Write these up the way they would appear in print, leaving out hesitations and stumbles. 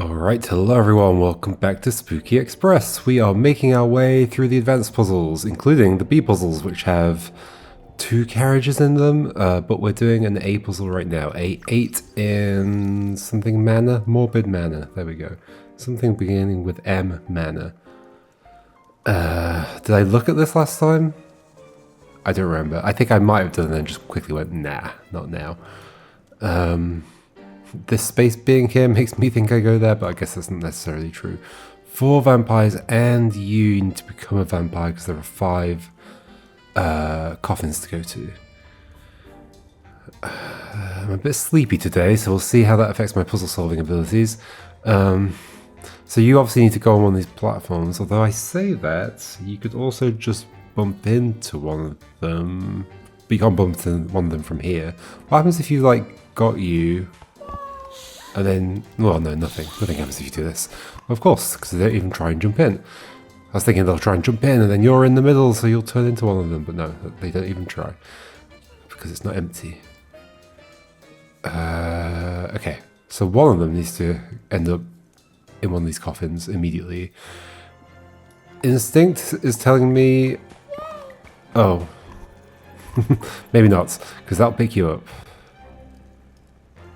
Alright, hello everyone, welcome back to Spooky Express. We are making our way through the advanced puzzles, including the B puzzles, which have 2 carriages in them, but we're doing an A puzzle right now. A8 in something manor? Morbid Manor, there we go. Something beginning with M manor. Did I look at this last time? I don't remember. I think I might have done and then just quickly went, nah, not now. This space being here makes me think I go there, but I guess that's not necessarily true. 4 vampires and you need to become a vampire because there are 5 coffins to go to. I'm a bit sleepy today, so we'll see how that affects my puzzle solving abilities. So you obviously need to go on one of these platforms, although I say that, you could also just bump into one of them, but you can't bump into one of them from here. What happens if you, like, got you... And then, well, no, nothing. Nothing happens if you do this. Of course, because they don't even try and jump in. I was thinking they'll try and jump in, and then you're in the middle, so you'll turn into one of them. But no, they don't even try. Because it's not empty. Okay, so one of them needs to end up in one of these coffins immediately. Instinct is telling me... Oh. Maybe not, because that'll pick you up.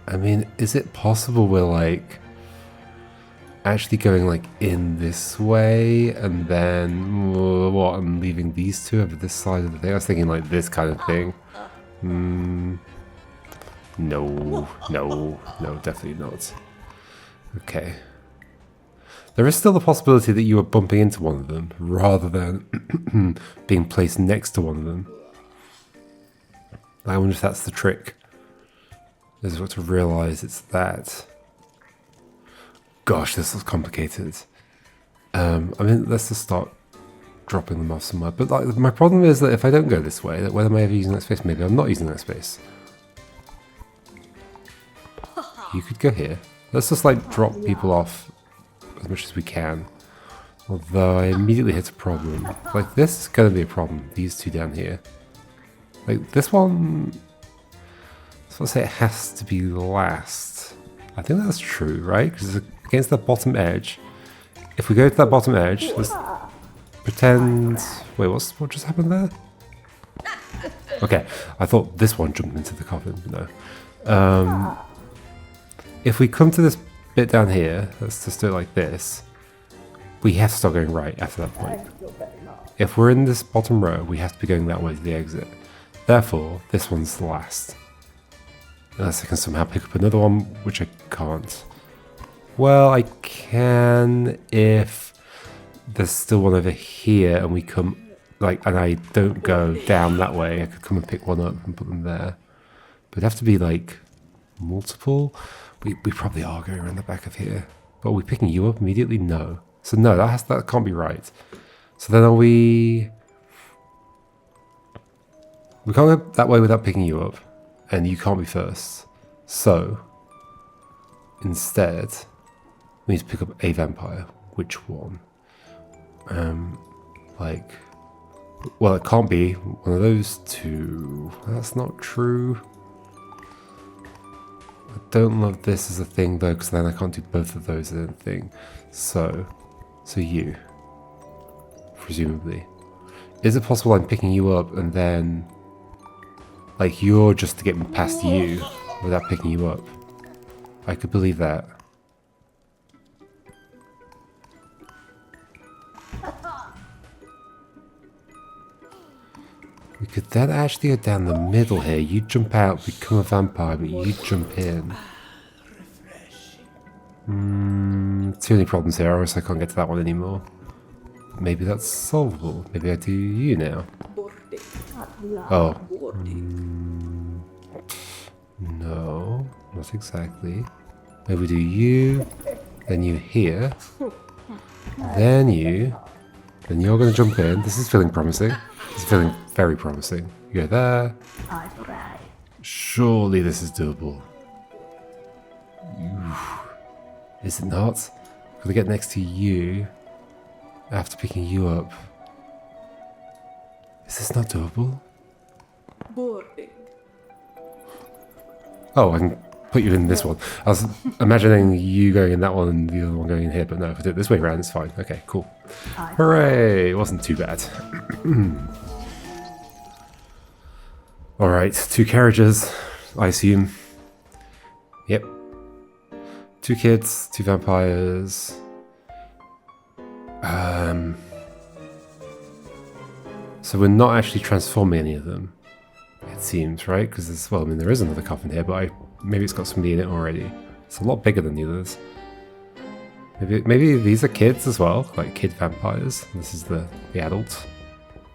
I mean, is it possible we're, like, actually going, like, in this way, and then, what, I'm leaving these two over this side of the thing? I was thinking, like, this kind of thing. No, definitely not. Okay. There is still the possibility that you are bumping into one of them, rather than being placed next to one of them. I wonder if that's the trick. I've got to realise it's that. Gosh, this is complicated. I mean, let's just start dropping them off somewhere. But like, my problem is that if I don't go this way, that when am I ever using that space? Maybe I'm not using that space. You could go here. Let's just like drop people off as much as we can. Although I immediately hit a problem. Like, this is going to be a problem. These two down here. Like, this one... So let's say it has to be last. I think that's true, right? Because it's against that bottom edge. If we go to that bottom edge, let's pretend... Wait, what just happened there? Okay, I thought this one jumped into the coffin, but no. If we come to this bit down here, let's just do it like this. We have to start going right after that point. If we're in this bottom row, we have to be going that way to the exit. Therefore, this one's the last. Unless I can somehow pick up another one, which I can't. Well, I can if there's still one over here and we come, like, and I don't go down that way. I could come and pick one up and put them there. But it'd have to be, like, multiple. We probably are going around the back of here. But are we picking you up immediately? No. So no, that can't be right. So then are we... We can't go that way without picking you up. And you can't be first. So, instead, we need to pick up a vampire. Which one? Like, well, it can't be one of those two. That's not true. I don't love this as a thing though, because then I can't do both of those as a thing. So you, presumably. Is it possible I'm picking you up and then... Like, you're just to get me past you without picking you up. I could believe that. We could then actually go down the middle here. You jump out, become a vampire, but you jump in. Too many problems here, or else I can't get to that one anymore. Maybe that's solvable. Maybe I do you now. Oh. No, not exactly. Maybe we do you, then you here, then you, then you're going to jump in. This is feeling promising. This is feeling very promising. You go there. Surely this is doable. Is it not? Got to get next to you after picking you up. Is this not doable? Oh, I can put you in this one. I was imagining you going in that one and the other one going in here, but no, if I do it this way around, it's fine. Okay, cool. Hooray! It wasn't too bad. Alright, 2 carriages, I assume. Yep. 2 kids, 2 vampires. So we're not actually transforming any of them, it seems, right? Because there's, well, I mean, there is another coffin here, but maybe it's got somebody in it already. It's a lot bigger than the others. Maybe these are kids as well, like kid vampires. This is the adult,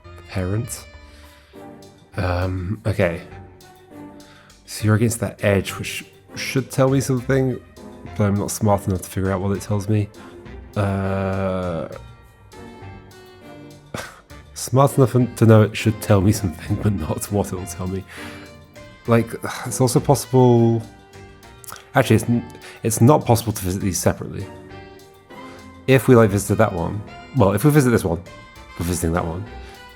the parent. Okay. So you're against that edge, which should tell me something, but I'm not smart enough to figure out what it tells me. Smart enough to know it should tell me something, but not what it will tell me. Like, it's also possible... Actually, it's not possible to visit these separately. If we, like, visited that one... Well, if we visit this one, we're visiting that one.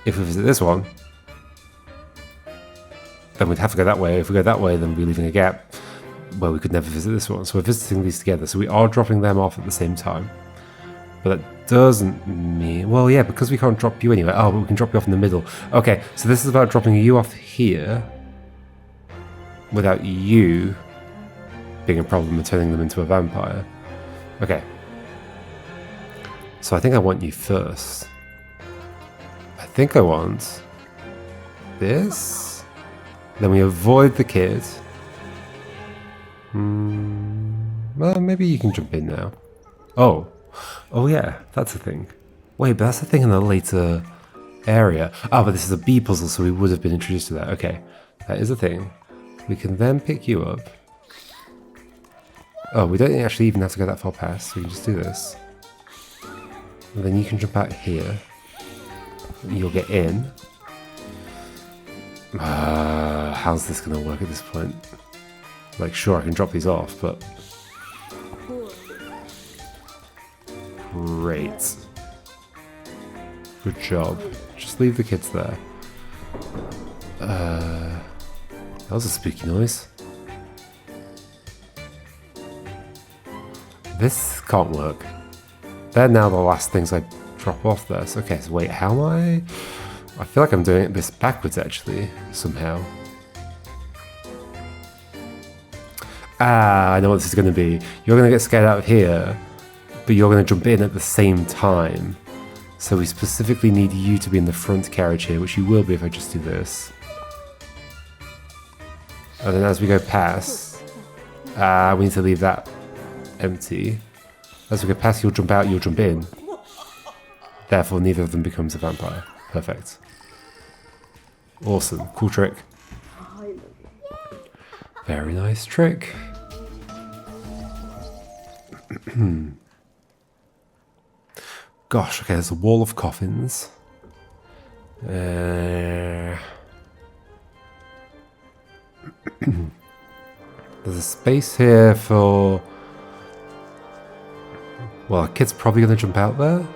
If we visit this one, then we'd have to go that way. If we go that way, then we're leaving a gap where we could never visit this one. So we're visiting these together. So we are dropping them off at the same time. But that doesn't mean... Well, yeah, because we can't drop you anywhere. Oh, but we can drop you off in the middle. Okay, so this is about dropping you off here without you being a problem and turning them into a vampire. Okay. So I think I want you first. I think I want this. Then we avoid the kid. Well, maybe you can jump in now. Oh. Oh yeah, that's a thing. Wait, but that's a thing in a later area. Oh, but this is a B puzzle, so we would have been introduced to that. Okay, that is a thing. We can then pick you up. Oh, we don't actually even have to go that far past. We can just do this. And then you can jump out here. You'll get in. How's this going to work at this point? Like, sure, I can drop these off, but... Great. Good job. Just leave the kids there. That was a spooky noise. This can't work. They're now the last things I drop off there. So, okay, so wait, how am I feel like I'm doing this backwards, actually, somehow. I know what this is going to be. You're going to get scared out of here, but you're going to jump in at the same time. So we specifically need you to be in the front carriage here, which you will be if I just do this. And then as we go past, we need to leave that empty. As we go past, you'll jump out, you'll jump in. Therefore, neither of them becomes a vampire. Perfect. Awesome. Cool trick. Very nice trick. Gosh, okay, there's a wall of coffins. There's a space here for... Well, a kid's probably going to jump out there.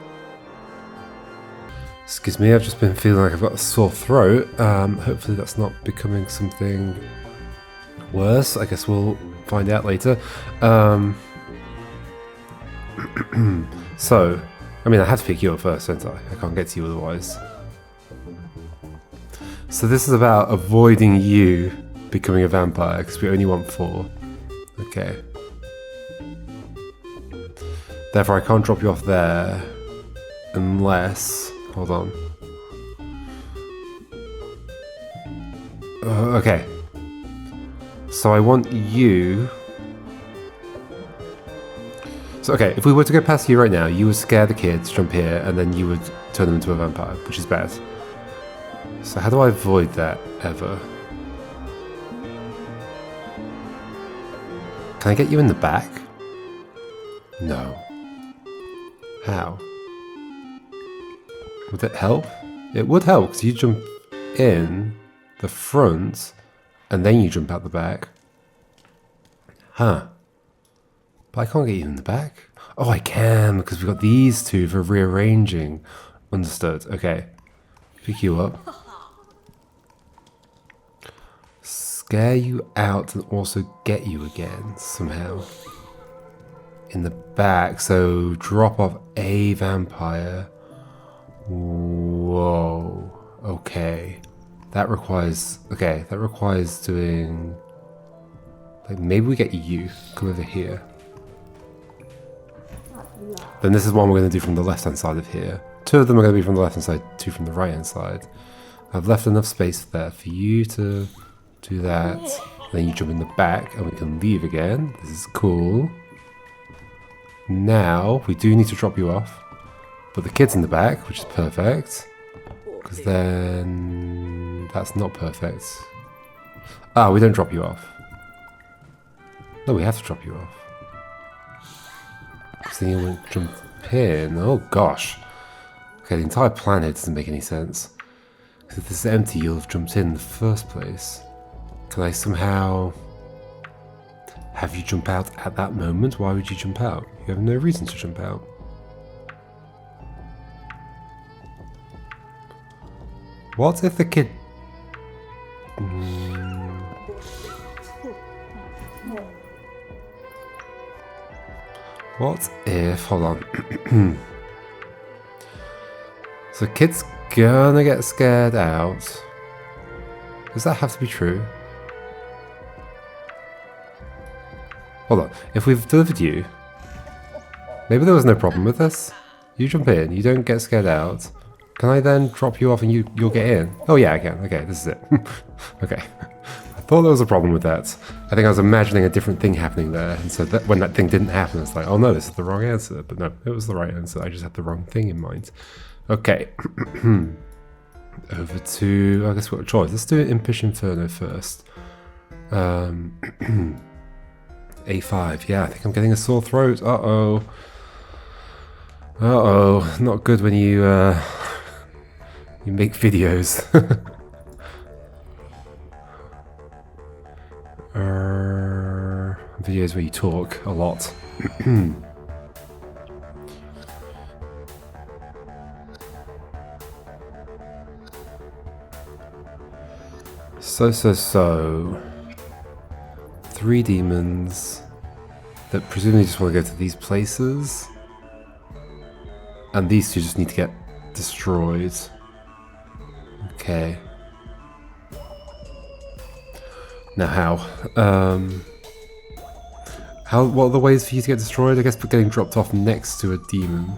Excuse me, I've just been feeling like I've got a sore throat. Hopefully that's not becoming something worse. I guess we'll find out later. So, I mean, I have to pick you up first, don't I? I can't get to you otherwise. So this is about avoiding you becoming a vampire, because we only want 4. Okay. Therefore, I can't drop you off there unless... Hold on. Okay. So I want you... So, okay, if we were to go past you right now, you would scare the kids, jump here, and then you would turn them into a vampire, which is bad. So how do I avoid that, ever? Can I get you in the back? No. How? Would it help? It would help, because you jump in the front, and then you jump out the back. Huh. But I can't get you in the back. Oh, I can, because we've got these two for rearranging. Understood. Okay. Pick you up. scare you out and also get you again somehow. In the back, so drop off a vampire. Whoa. Okay. That requires doing, like, maybe we get you. Come over here. Then this is one we're going to do from the left hand side of here. 2 of them are going to be from the left hand side, 2 from the right hand side. I've left enough space there for you to do that. Then you jump in the back and we can leave again. This is cool. Now we do need to drop you off. Put the kids in the back, which is perfect. Because then that's not perfect. Ah, we don't drop you off. No, we have to drop you off. Because then you won't jump in. Oh gosh. Okay, the entire plan here doesn't make any sense. Because if this is empty, you'll have jumped in the first place. Can I somehow have you jump out at that moment? Why would you jump out? You have no reason to jump out. What if the kid... What if... Hold on. So kid's gonna get scared out. Does that have to be true? Hold on. If we've delivered you... Maybe there was no problem with this. You jump in, you don't get scared out. Can I then drop you off and you'll get in? Oh yeah, I can. Okay, this is it. Okay. I thought there was a problem with that. I think I was imagining a different thing happening there. And so that, when that thing didn't happen, it's like, oh no, this is the wrong answer. But no, it was the right answer. I just had the wrong thing in mind. Okay. Over to, I guess we've got a choice. Let's do Impish Inferno first. A5. Yeah, I think I'm getting a sore throat. Uh-oh. Uh-oh. Not good when you make videos. Videos where you talk a lot. So. 3 demons that presumably just want to go to these places. And these 2 just need to get destroyed. Okay. Now how? What are the ways for you to get destroyed? I guess by getting dropped off next to a demon.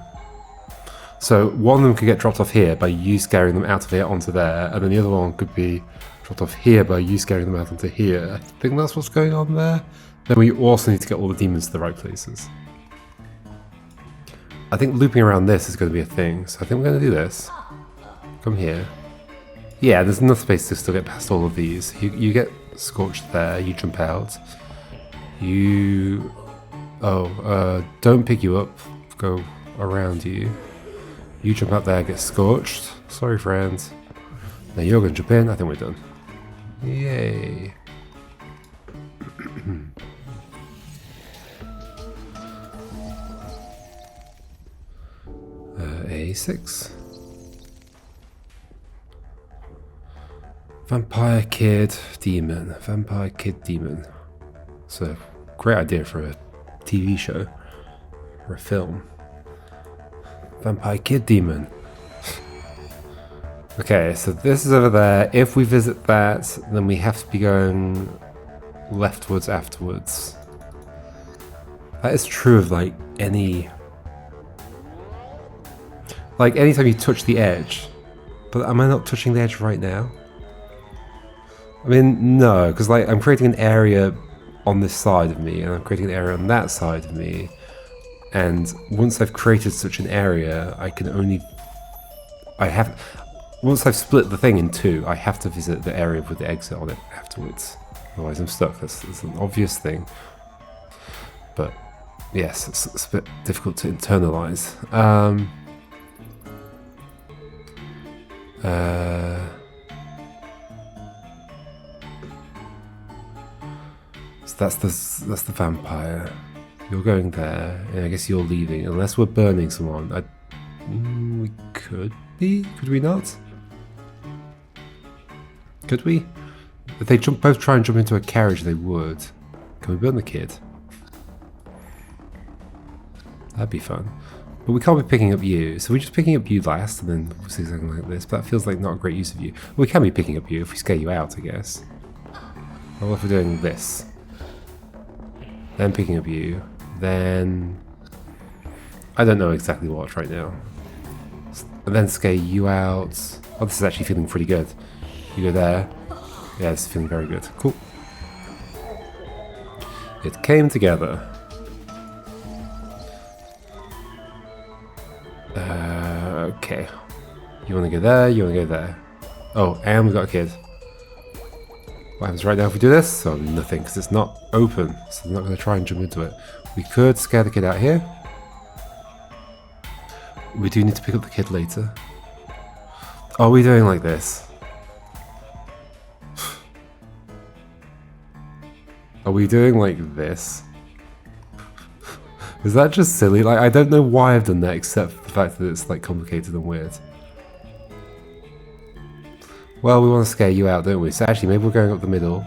So one of them could get dropped off here by you scaring them out of here onto there, and then the other one could be dropped off here by you scaring them out onto here. I think that's what's going on there. Then we also need to get all the demons to the right places. I think looping around this is going to be a thing, so I think we're going to do this. Come here. Yeah, there's enough space to still get past all of these. You get scorched there, you jump out. You... Oh, don't pick you up. Go around you. You jump out there, get scorched. Sorry, friends. Now you're going to jump in. I think we're done. Yay. A6. Vampire Kid Demon. Vampire Kid Demon. It's a great idea for a TV show. Or a film. Vampire Kid Demon. Okay, so this is over there. If we visit that, then we have to be going leftwards afterwards. That is true of like any... Like anytime you touch the edge. But am I not touching the edge right now? I mean, no, because like I'm creating an area on this side of me, and I'm creating an area on that side of me. And once I've created such an area, I can only... Once I've split the thing in 2, I have to visit the area with the exit on it afterwards. Otherwise I'm stuck. That's an obvious thing. But yes, it's a bit difficult to internalize. So that's the vampire. You're going there, and I guess you're leaving, unless we're burning someone. We could be? Could we not? Could we? If they both try and jump into a carriage, they would. Can we burn the kid? That'd be fun. But we can't be picking up you, so we're just picking up you last, and then we'll see something like this. But that feels like not a great use of you. We can be picking up you if we scare you out, I guess. Well, if we're doing this, then picking up you, then I don't know exactly what right now. And then scare you out. Oh, this is actually feeling pretty good. You go there. Yeah, this is feeling very good. Cool. It came together. Okay. You want to go there, you want to go there. Oh, and we got a kid. What happens right now if we do this? Oh, nothing, because it's not open, so they're not going to try and jump into it. We could scare the kid out here. We do need to pick up the kid later. Are we doing like this? Are we doing like this? Is that just silly? Like, I don't know why I've done that except for the fact that it's like complicated and weird. Well, we want to scare you out, don't we? So actually, maybe we're going up the middle.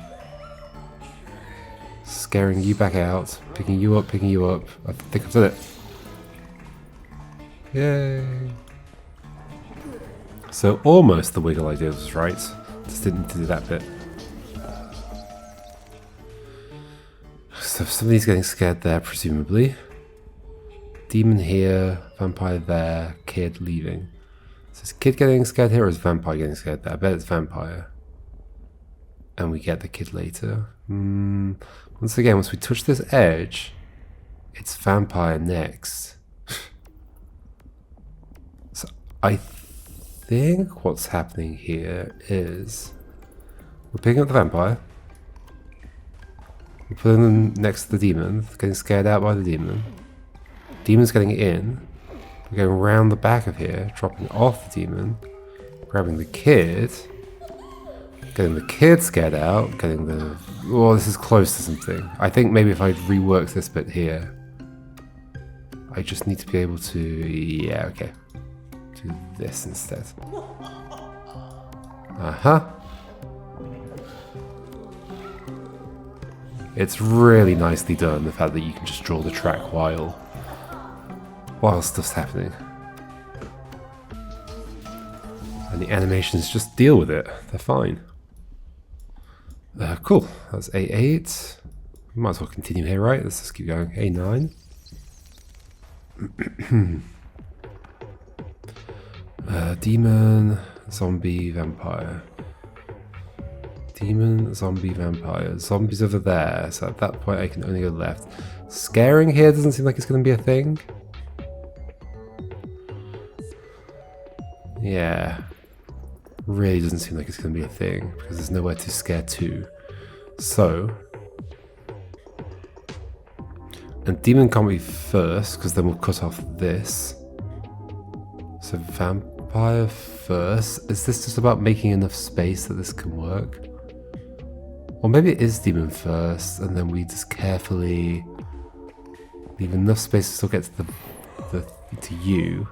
Scaring you back out. Picking you up, picking you up. I think I've done it. Yay. So almost the wiggle idea was right. Just didn't do that bit. So somebody's getting scared there, presumably. Demon here, vampire there, kid leaving. So is kid getting scared here or is vampire getting scared there? I bet it's vampire. And we get the kid later. Once again, once we touch this edge, it's vampire next. So I think what's happening here is we're picking up the vampire. We're putting them next to the demon, getting scared out by the demon. Demon's getting in. We're going around the back of here, dropping off the demon, grabbing the kid, getting the kid scared out, getting the... Oh, this is close to something. I think maybe if I rework this bit here, I just need to be able to... Yeah, okay. Do this instead. Uh-huh. It's really nicely done, the fact that you can just draw the track while stuff's happening. And the animations just deal with it. They're fine. Cool. That's A8. We might as well continue here, right? Let's just keep going. A9. Demon, zombie, vampire. Demon, zombie, vampire. Zombies over there. So at that point I can only go left. Scaring here doesn't seem like it's going to be a thing. Yeah, really doesn't seem like it's going to be a thing because there's nowhere to scare to. So, and demon can't be first because then we'll cut off this. So vampire first. Is this just about making enough space that this can work? Or maybe it is demon first and then we just carefully leave enough space to still get to to you.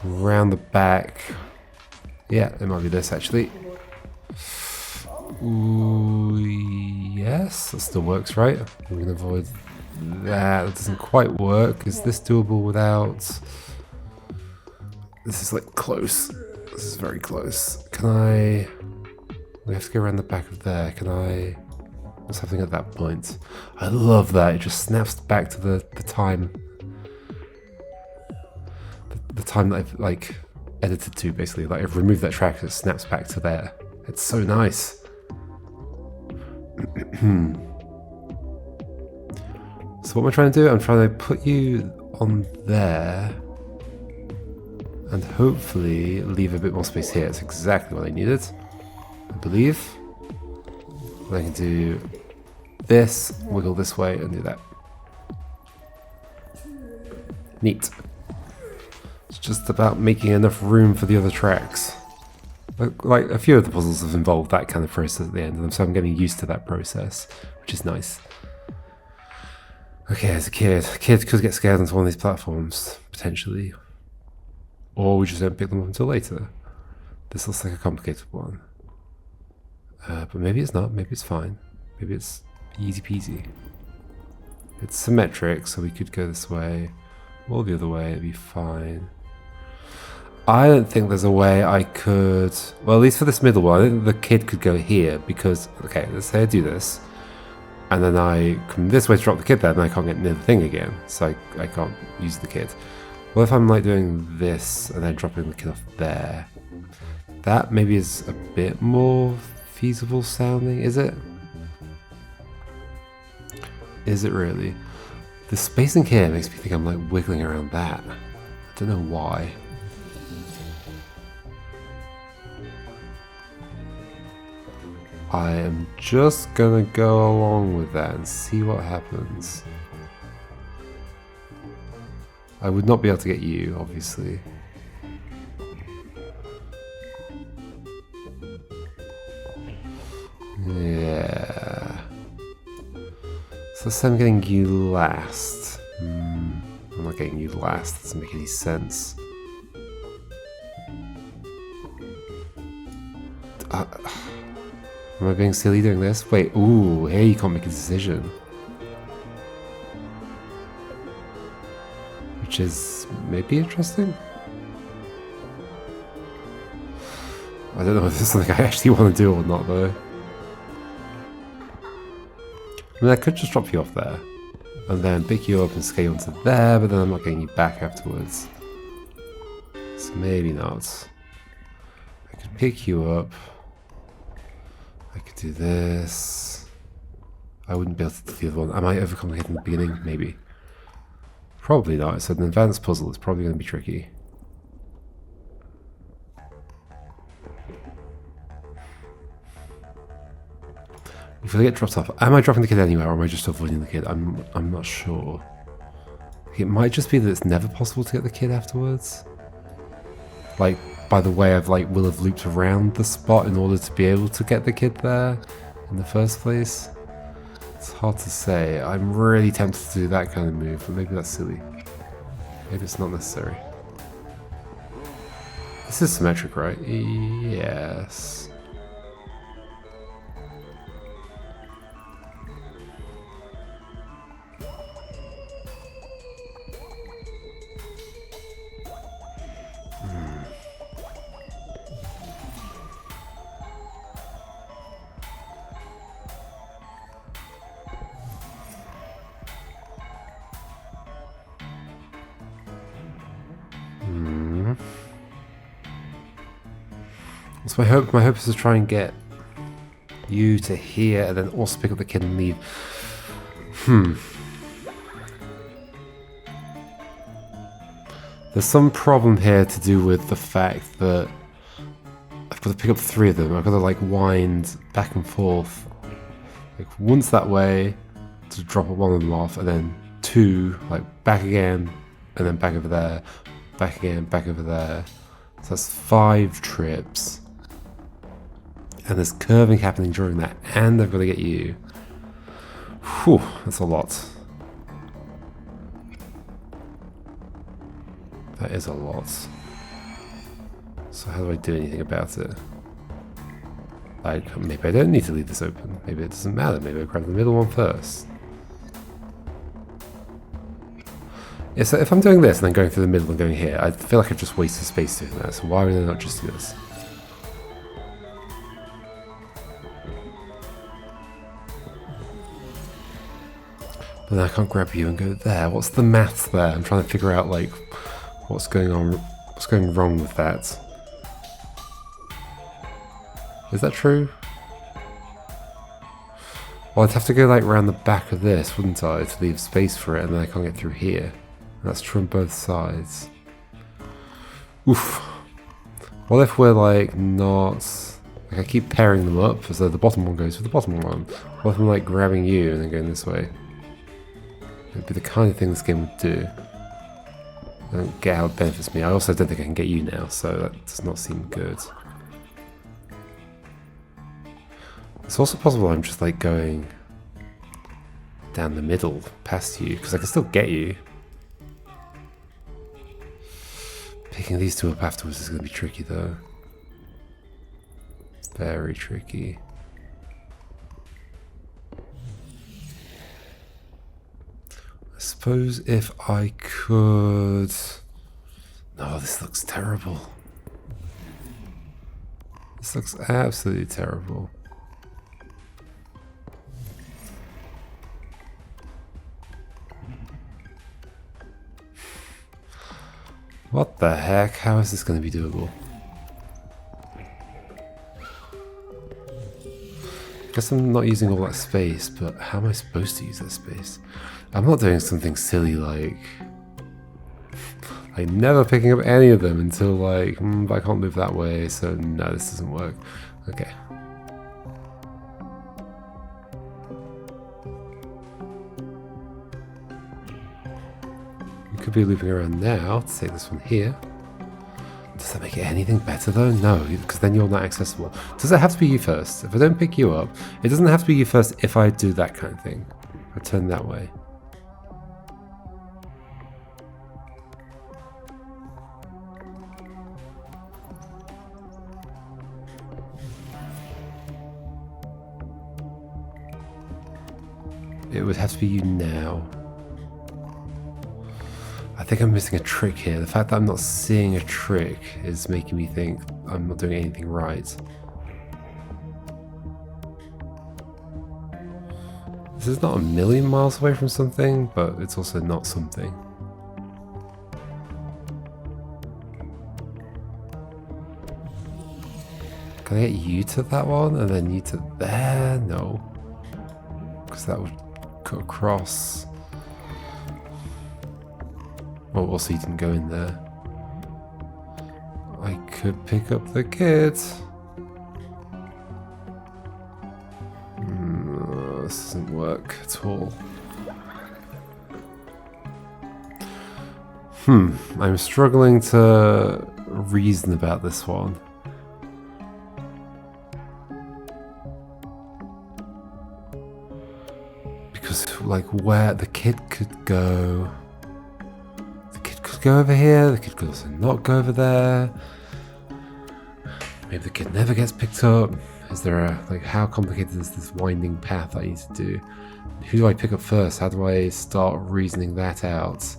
Around the back. Yeah, it might be this actually. Ooh, yes, that still works, right? We're going to avoid that. That doesn't quite work. Is this doable without... This is like close. This is very close. Can I... We have to go around the back of there. Can I... What's happening at that point? I love that. It just snaps back to the time. The time that I've like edited to, basically. Like I've removed that track, it snaps back to there. It's so nice. So what am I trying to do? I'm trying to put you on there and hopefully leave a bit more space here. It's exactly what I needed, I believe. And I can do this, wiggle this way and do that. Neat. It's just about making enough room for the other tracks. Like a few of the puzzles have involved that kind of process at the end of them, so I'm getting used to that process, which is nice. Okay, as a kid could get scared onto one of these platforms, potentially. Or we just don't pick them up until later. This looks like a complicated one. But maybe it's not, maybe it's fine. Maybe it's easy peasy. It's symmetric, so we could go this way or the other way, it'd be fine. I don't think there's a way I could, well, at least for this middle one, I think the kid could go here because, okay, let's say I do this, and then I come this way to drop the kid there, and I can't get near the thing again, so I can't use the kid. What if I'm like doing this and then dropping the kid off there? That maybe is a bit more feasible sounding, is it? Is it really? The spacing here makes me think I'm like wiggling around that. I don't know why. I am just gonna go along with that and see what happens. I would not be able to get you, obviously. Yeah. So let's say I'm getting you last. I'm not getting you last, that doesn't make any sense. Am I being silly doing this? Wait, ooh, here you can't make a decision. Which is maybe interesting? I don't know if this is something I actually want to do or not though. I mean, I could just drop you off there, and then pick you up and scale onto there, but then I'm not getting you back afterwards. So maybe not. I could pick you up. I could do this. I wouldn't be able to do the other one. Am I overcomplicating in the beginning? Maybe. Probably not. It's an advanced puzzle. It's probably going to be tricky. If I get dropped off, am I dropping the kid anywhere, or am I just avoiding the kid? I'm not sure. It might just be that it's never possible to get the kid afterwards. Like, by the way, I've like will have looped around the spot in order to be able to get the kid there in the first place. It's hard to say. I'm really tempted to do that kind of move, but maybe that's silly. Maybe it's not necessary. This is symmetric, right? Yes. So my hope is to try and get you to here and then also pick up the kid and leave. There's some problem here to do with the fact that I've got to pick up 3 of them. I've got to like wind back and forth. Like once that way to drop one of them off, and then 2 like back again, and then back over there, back again, back over there. So that's 5 trips. And there's curving happening during that, and I've got to get you. Whew, that's a lot. That is a lot. So how do I do anything about it? Like, maybe I don't need to leave this open. Maybe it doesn't matter. Maybe I grab the middle one first. Yeah, so if I'm doing this and then going through the middle and going here, I feel like I've just wasted space doing that. So why would I not just do this? But then I can't grab you and go there. What's the maths there? I'm trying to figure out like what's going on, what's going wrong with that. Is that true? Well, I'd have to go like around the back of this, wouldn't I, to leave space for it, and then I can't get through here. And that's true on both sides. Oof. What if we're like not... Like I keep pairing them up as though the bottom one goes for the bottom one. What if I'm like grabbing you and then going this way? It'd be the kind of thing this game would do. I don't get how it benefits me. I also don't think I can get you now, so that does not seem good. It's also possible I'm just like going down the middle past you, because I can still get you. Picking these 2 up afterwards is going to be tricky though. Very tricky. suppose if I could... No, this looks terrible. This looks absolutely terrible. What the heck? How is this going to be doable? I guess I'm not using all that space, but how am I supposed to use that space? I'm not doing something silly like never picking up any of them until like, but I can't move that way, so no, this doesn't work. Okay. We could be looping around now to take this one here. Does that make it anything better though? No, because then you're not accessible. Does it have to be you first? If I don't pick you up, it doesn't have to be you first if I do that kind of thing. I turn that way. It would have to be you now. I think I'm missing a trick here. The fact that I'm not seeing a trick is making me think I'm not doing anything right. This is not a million miles away from something, but it's also not something. Can I get you to that one and then you to there? No. Because that would cut across. Oh, also you didn't go in there. I could pick up the kid. This doesn't work at all. I'm struggling to reason about this one. Because, like, where the kid could go... go over here, the kid could also not go over there. Maybe the kid never gets picked up. Is there a, like, how complicated is this winding path I need to do? Who do I pick up first? How do I start reasoning that out?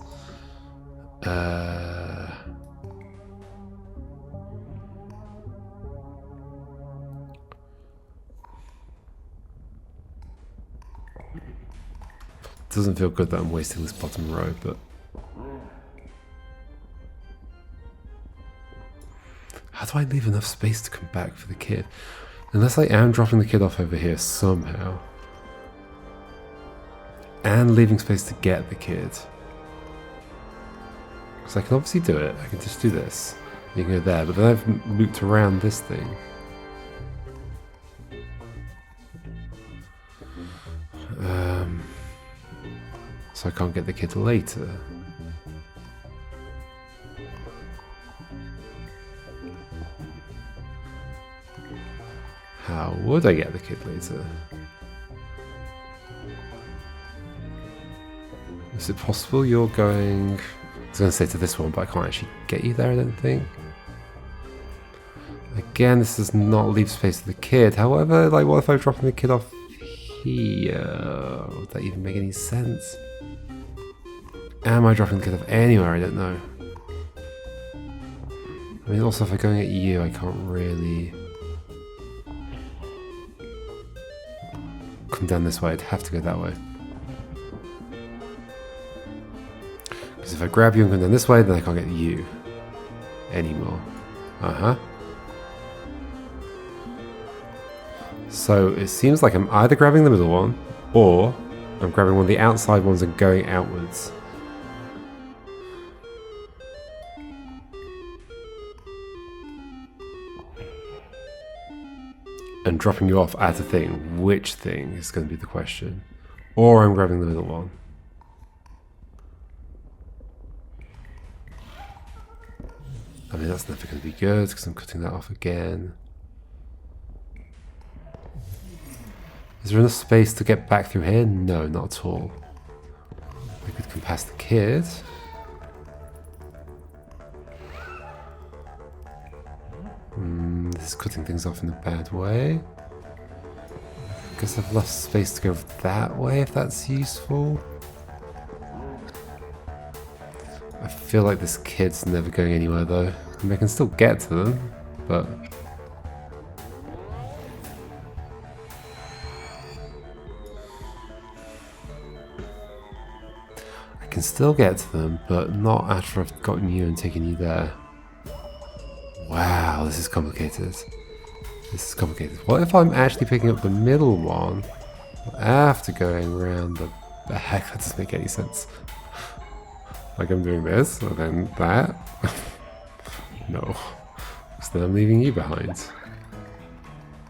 Doesn't feel good that I'm wasting this bottom row, but how do I leave enough space to come back for the kid? Unless I am dropping the kid off over here somehow. And leaving space to get the kid. Because I can obviously do it. I can just do this. You can go there, but then I've looped around this thing. So I can't get the kid later. How would I get the kid later? Is it possible you're going... I was going to say to this one, but I can't actually get you there, I don't think. Again, this does not leave space for the kid. However, like, what if I'm dropping the kid off here? Would that even make any sense? Am I dropping the kid off anywhere? I don't know. I mean, also if I'm going at you, I can't really... come down this way. I'd have to go that way. Because if I grab you and come down this way, then I can't get you anymore. So it seems like I'm either grabbing the middle one, or I'm grabbing one of the outside ones and going outwards. And dropping you off at a thing. Which thing is going to be the question? Or I'm grabbing the middle one. I mean, that's never going to be good because I'm cutting that off again. Is there enough space to get back through here? No, not at all. I could come past the kid. This is cutting things off in a bad way. Guess I've left space to go that way if that's useful. I feel like this kid's never going anywhere though. I mean, I can still get to them, but... I can still get to them, but not after I've gotten you and taken you there. Wow, this is complicated. This is complicated. What if I'm actually picking up the middle one after going around the back? That doesn't make any sense. Like I'm doing this, and then that? No. Because then I'm leaving you behind.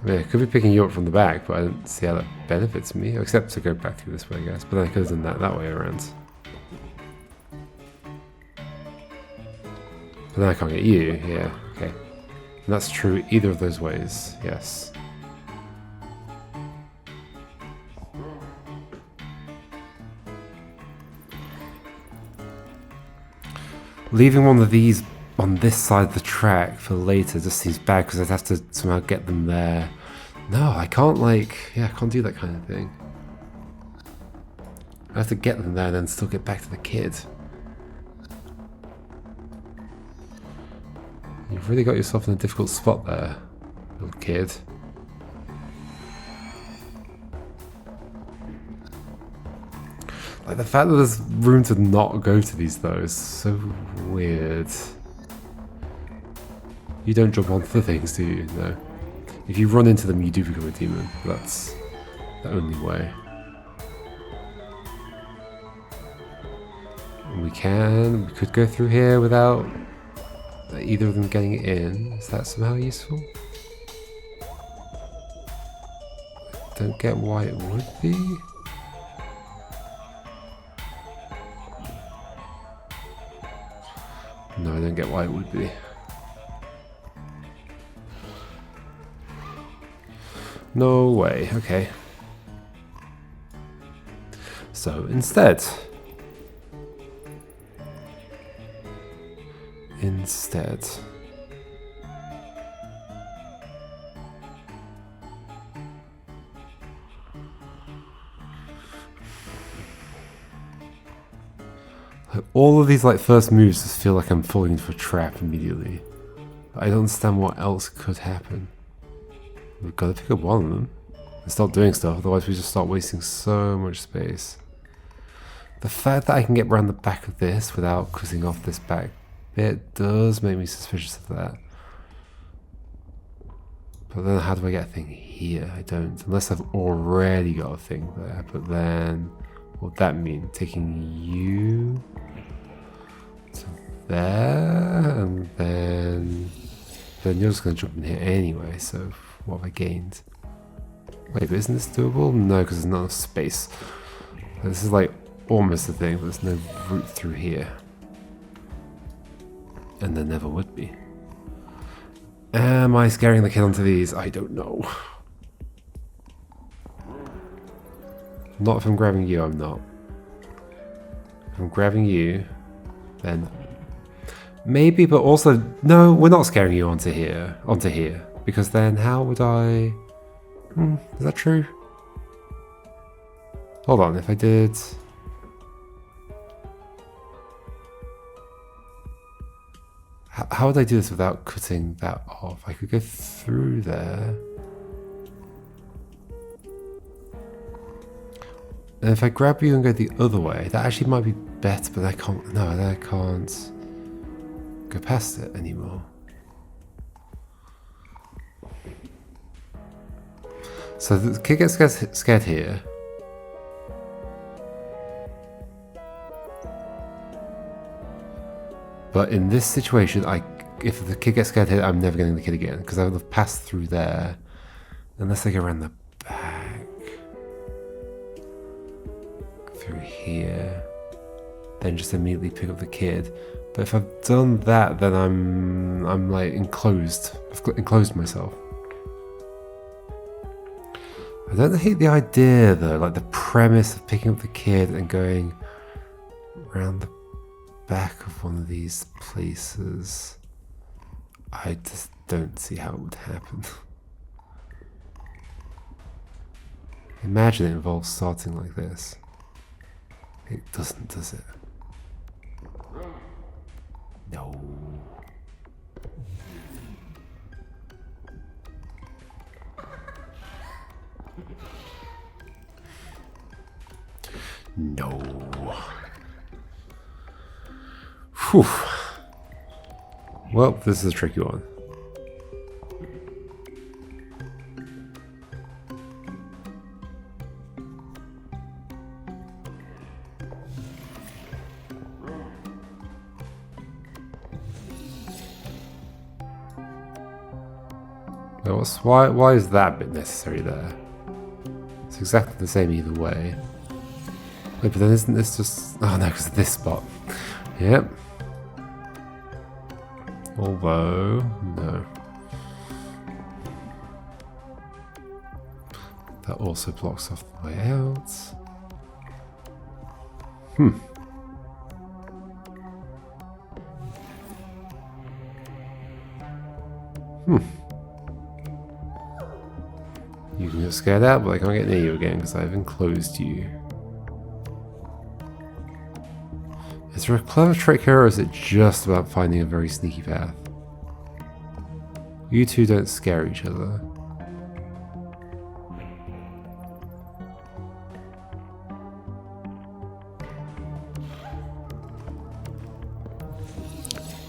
I mean, I could be picking you up from the back, but I don't see how that benefits me. Except to go back through this way, I guess. But then I could have done that way around. But then I can't get you. Yeah, okay. And that's true either of those ways, yes. Leaving one of these on this side of the track for later just seems bad because I'd have to somehow get them there. No, I can't I can't do that kind of thing. I have to get them there and then still get back to the kid. You've really got yourself in a difficult spot there, little kid. Like the fact that there's room to not go to these though is so weird. You don't jump onto the things, do you? No. If you run into them, you do become a demon. That's the only way. We could go through here without either of them getting in. Is that somehow useful? Don't get why it would be. No, I don't get why it would be. No way, okay. So instead, all of these first moves just feel like I'm falling into a trap immediately. I don't understand what else could happen. We've got to pick up one of them and start doing stuff, otherwise we just start wasting so much space. The fact that I can get around the back of this without cutting off this back bit does make me suspicious of that. But then how do I get a thing here? I don't, unless I've already got a thing there. But then, what would that mean? Taking you to there, and then you're just going to jump in here anyway, so what have I gained? Wait, but isn't this doable? No, because there's not enough space. This is almost the thing, but there's no route through here. And there never would be. Am I scaring the kid onto these? I don't know. Not if I'm grabbing you, I'm not. If I'm grabbing you, then maybe, but also, no, we're not scaring you onto here. Because then how would I... is that true? Hold on, if I did... How would I do this without cutting that off? I could go through there. And if I grab you and go the other way, that actually might be better, but I can't... No, I can't go past it anymore. So the kid gets scared here. But in this situation, if the kid gets scared here, I'm never getting the kid again, because I would have passed through there, unless they go around the back, through here, then just immediately pick up the kid. But if I've done that, then I'm enclosed. I've enclosed myself. I don't hate the idea though, the premise of picking up the kid and going around the back of one of these places. I just don't see how it would happen. Imagine it involves starting like this. It doesn't, does it? No. Whew. Well, this is a tricky one. Why is that bit necessary there? It's exactly the same either way. Wait, but then isn't this just... Oh no, because of this spot. Yep. Although... No. That also blocks off the way out. You can get scared out, but I can't get near you again because I've enclosed you. Is there a clever trick here, or is it just about finding a very sneaky path? You two don't scare each other.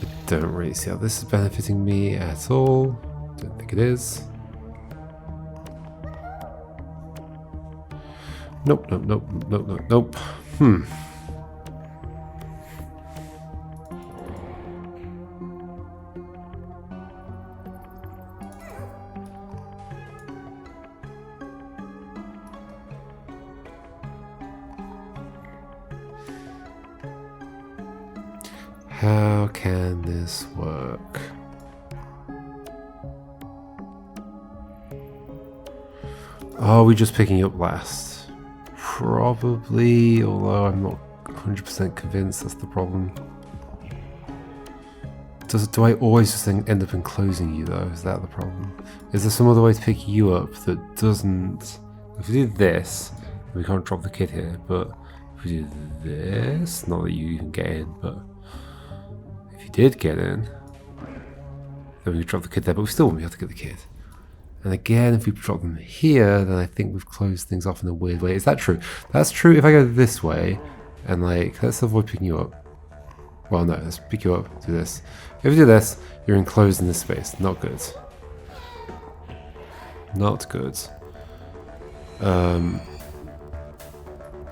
I don't really see how this is benefiting me at all. Don't think it is. Nope, nope, nope, nope, nope, nope. How can this work? Are we just picking up last? Probably, although I'm not 100% convinced that's the problem. Do I always just end up enclosing you though? Is that the problem? Is there some other way to pick you up that doesn't... If we did this, we can't drop the kid here, but if we did this, not that you can get in, but if you did get in, then we could drop the kid there, but we still won't be able to get the kid. And again, if we drop them here, then I think we've closed things off in a weird way. Is that true? That's true if I go this way, and like, let's avoid picking you up. Well, no, let's pick you up, do this. If you do this, you're enclosed in this space. Not good. Not good.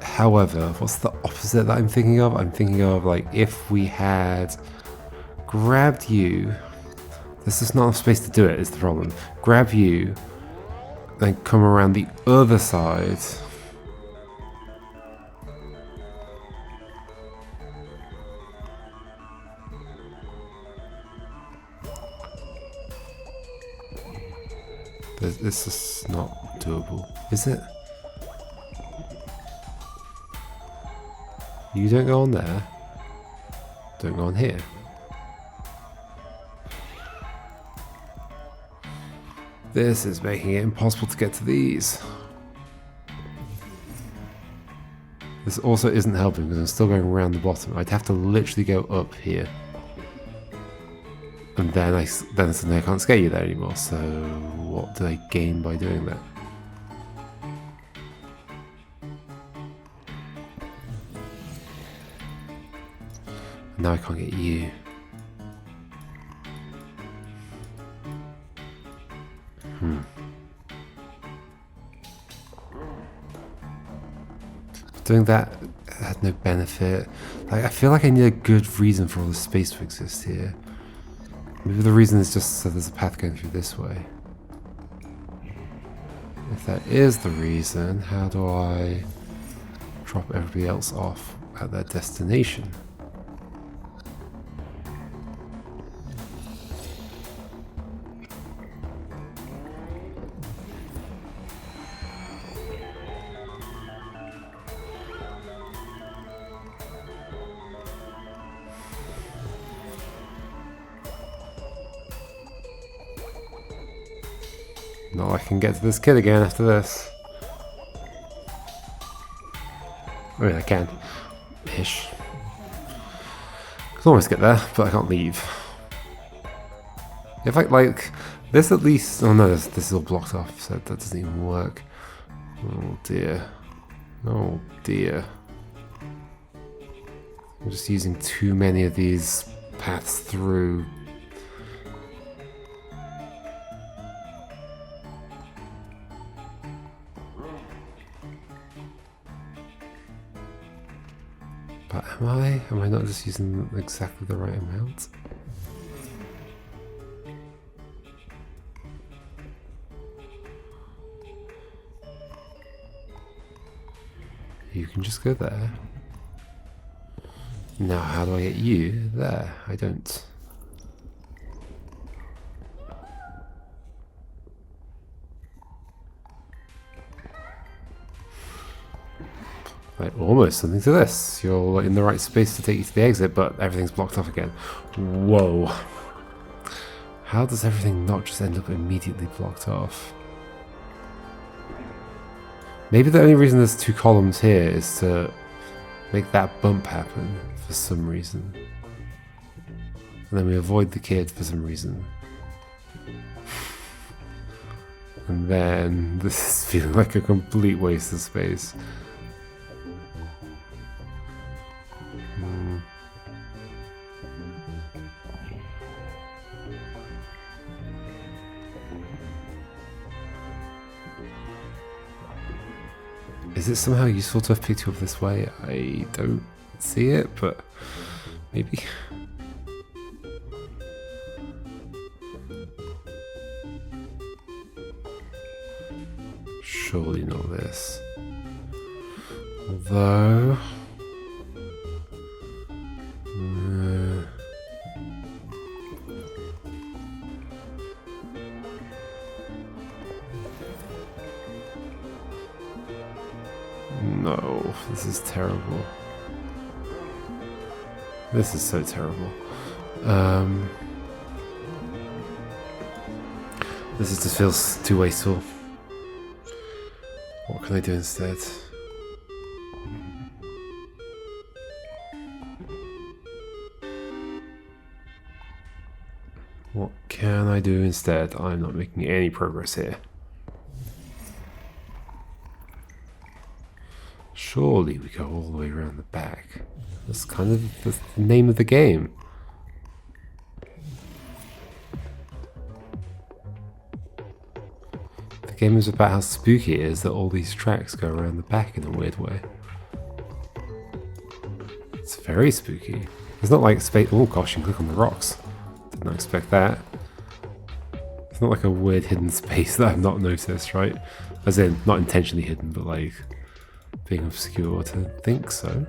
However, what's the opposite that I'm thinking of? I'm thinking of, like, if we had grabbed you... There's just not enough space to do it, is the problem. Grab you, then come around the other side. This is not doable, is it? You don't go on there. Don't go on here. This is making it impossible to get to these. This also isn't helping because I'm still going around the bottom. I'd have to literally go up here. And then suddenly I can't scare you there anymore. So what do I gain by doing that? Now I can't get you. Doing that had no benefit. Like, I feel like I need a good reason for all the space to exist here. Maybe the reason is just so there's a path going through this way. If that is the reason, how do I drop everybody else off at their destination? No, I can get to this kid again after this. I mean, I can. Ish. I can almost get there, but I can't leave. If I, like, this at least... Oh no, this is all blocked off, so that doesn't even work. Oh dear. Oh dear. I'm just using too many of these paths through. But am I? Am I not just using exactly the right amount? You can just go there. Now, how do I get you there? I don't. Right, almost something to this. You're in the right space to take you to the exit, but everything's blocked off again. Whoa. How does everything not just end up immediately blocked off? Maybe the only reason there's two columns here is to make that bump happen for some reason. And then we avoid the kid for some reason. And then this is feeling like a complete waste of space. Is it somehow useful to have picked you up this way? I don't see it, but maybe. Surely not this. Although... No, this is terrible. This is so terrible. This just feels too wasteful. What can I do instead? What can I do instead? I'm not making any progress here. Surely we go all the way around the back. That's kind of the name of the game. The game is about how spooky it is that all these tracks go around the back in a weird way. It's very spooky. It's not like space. Oh gosh, you can click on the rocks. Did not expect that. It's not like a weird hidden space that I've not noticed, right? As in, not intentionally hidden, but like being obscure to think so.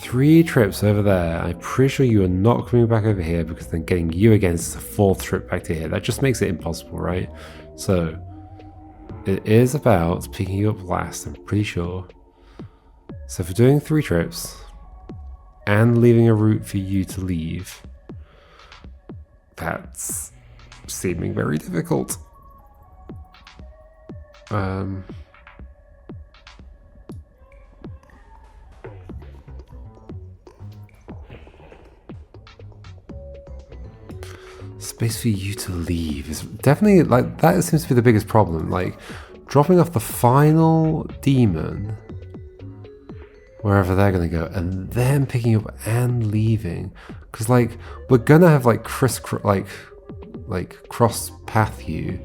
Three trips over there. I'm pretty sure you are not coming back over here because then getting you again is a fourth trip back to here. That just makes it impossible, right? So it is about picking you up last, I'm pretty sure. So for doing 3 trips and leaving a route for you to leave, that's seeming very difficult. Space for you to leave is definitely, like, that seems to be the biggest problem. Like, dropping off the final demon wherever they're gonna go, and then picking up and leaving, because like we're gonna have like cross path you.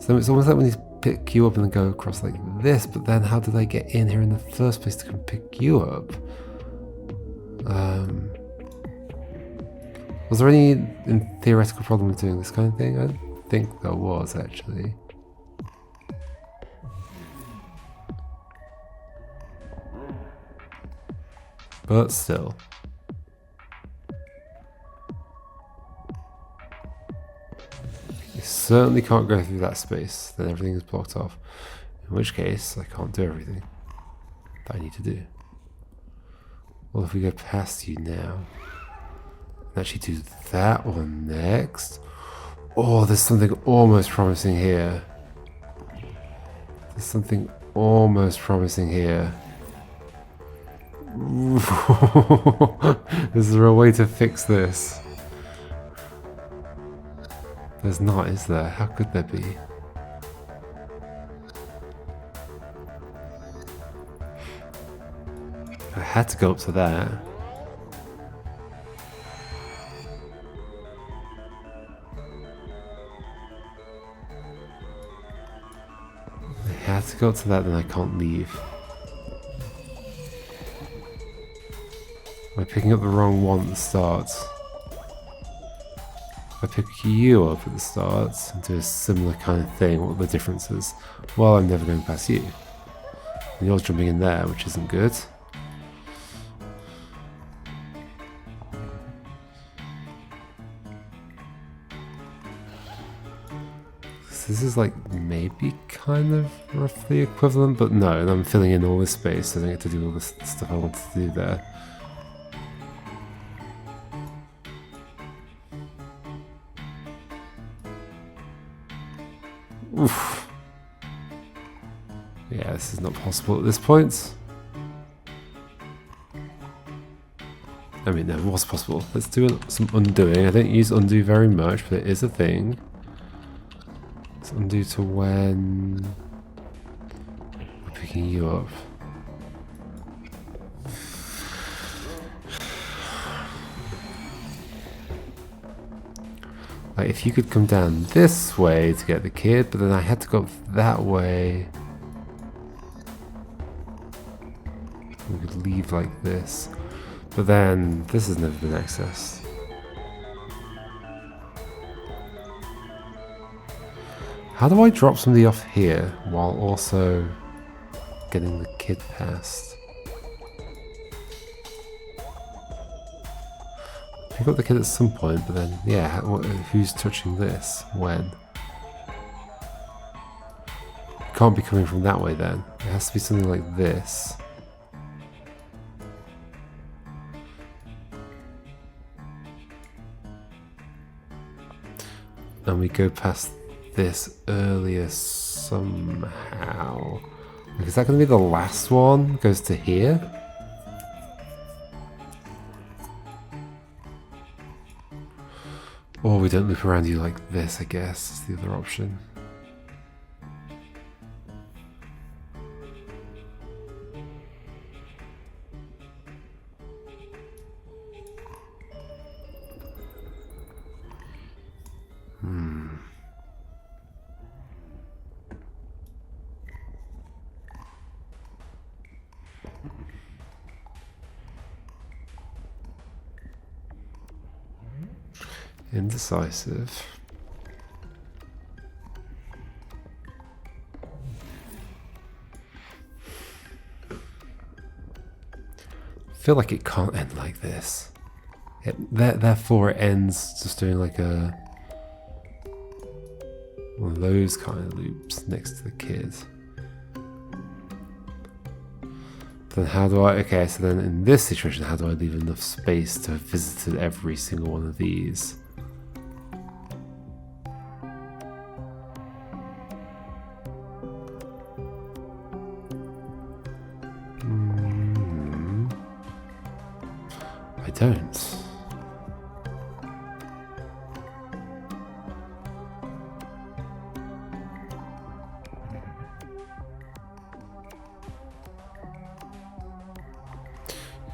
So it's almost like we need to pick you up and then go across like this. But then how do they get in here in the first place to come pick you up? Was there any theoretical problem with doing this kind of thing? I don't think there was, actually. But still. You certainly can't go through that space. Then everything is blocked off. In which case, I can't do everything that I need to do. Well, if we go past you now, and actually do that one next. Oh, there's something almost promising here. There's something almost promising here. Is there a way to fix this? There's not, is there? How could there be? I had to go up to that. I had to go up to that, then I can't leave. Am I picking up the wrong one at the start? If I pick you up at the start and do a similar kind of thing, what are the differences? Well, I'm never going past you. And you're jumping in there, which isn't good. This is like maybe kind of roughly equivalent, but no, and I'm filling in all this space, so I don't get to do all this stuff I wanted to do there. Oof. Yeah, this is not possible at this point. I mean, no, it was possible. Let's do some undoing. I don't use undo very much, but it is a thing. Let's undo to when we're picking you up. Like, if you could come down this way to get the kid, but then I had to go that way. We could leave like this. But then, this has never been accessed. How do I drop somebody off here while also getting the kid past? Pick up the kid at some point, but then, yeah, who's touching this? When? It can't be coming from that way then. It has to be something like this. And we go past this earlier somehow. Like, is that going to be the last one? Goes to here? Or we don't loop around you like this, I guess, is the other option. Indecisive. I feel like it can't end like this. Therefore it ends just doing like a one of those kind of loops next to the kid. Then how do I, okay, so then in this situation, how do I leave enough space to have visited every single one of these? I don't.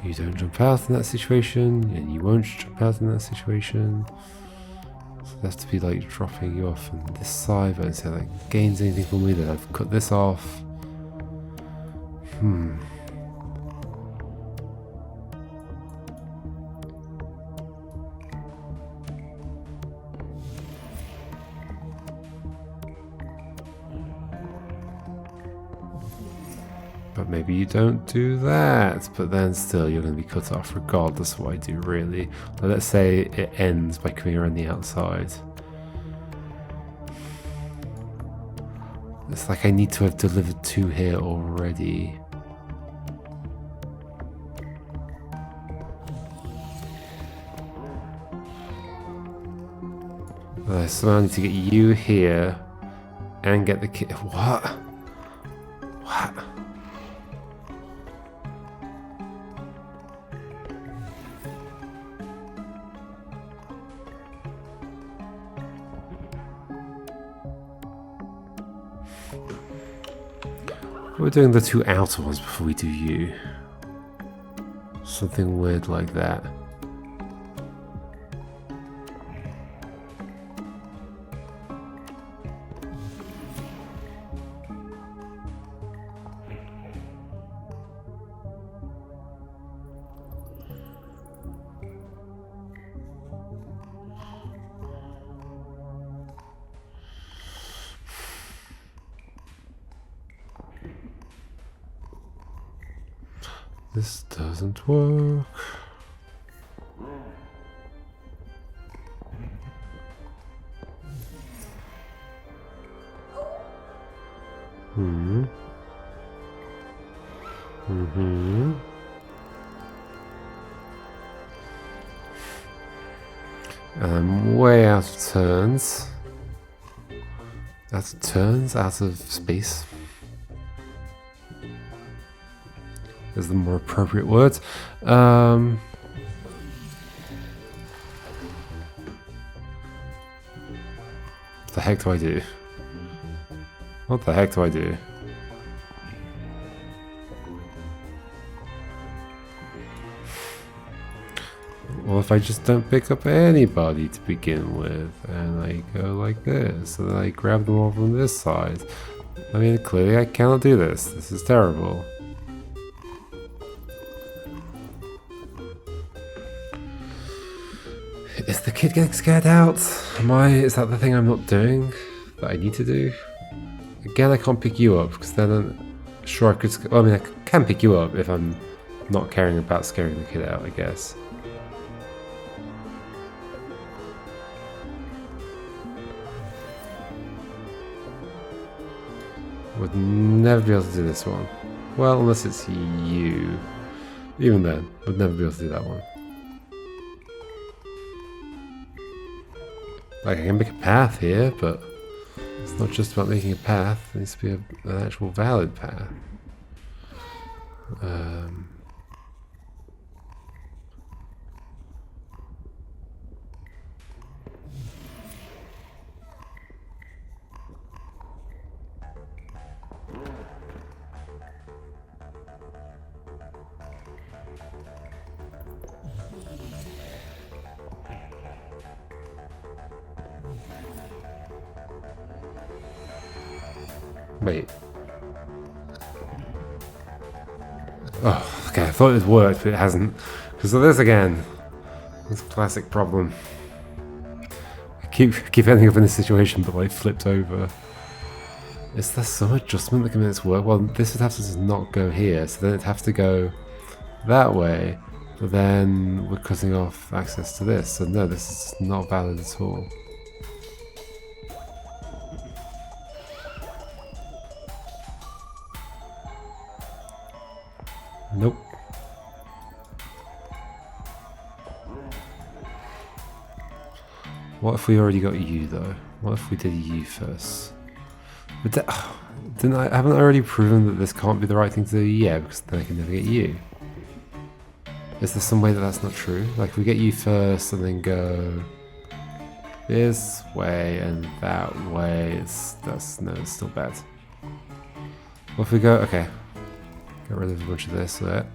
You don't jump out in that situation, and you won't jump out in that situation. So it has to be like dropping you off on this side, but instead that gains anything for me, then I've cut this off. But maybe you don't do that, but then still you're going to be cut off regardless of what I do, really. But let's say it ends by coming around the outside. It's like I need to have delivered 2 here already. So I need to get you here and get the kid. What? What? We're doing the 2 outer ones before we do you. Something weird like that. This doesn't work. And I'm way out of turns. Out of turns? Out of space? Is the more appropriate word. What the heck do I do? What the heck do I do? Well, if I just don't pick up anybody to begin with, and I go like this, and then I grab them all from this side. I mean, clearly I cannot do this. This is terrible. Is the kid getting scared out? Is that the thing I'm not doing that I need to do? Again, I can't pick you up because then I'm sure I could. Well, I mean, I can pick you up if I'm not caring about scaring the kid out, I guess. Would never be able to do this one. Well, unless it's you. Even then, would never be able to do that one. Like, I can make a path here, but it's not just about making a path. It needs to be an actual valid path. Wait. Oh, okay, I thought it worked, but it hasn't. Because of this again. This classic problem. I keep ending up in this situation, but like flipped over. Is there some adjustment that can make this work? Well, this would have to just not go here, so then it'd have to go that way. But then we're cutting off access to this, so no, this is not valid at all. Nope. What if we already got you though? What if we did you first? But haven't I already proven that this can't be the right thing to do? Yeah, because then I can never get you. Is there some way that that's not true? Like if we get you first and then go this way and that way, it's still bad. What if we go, okay. Get rid of a bunch of this there.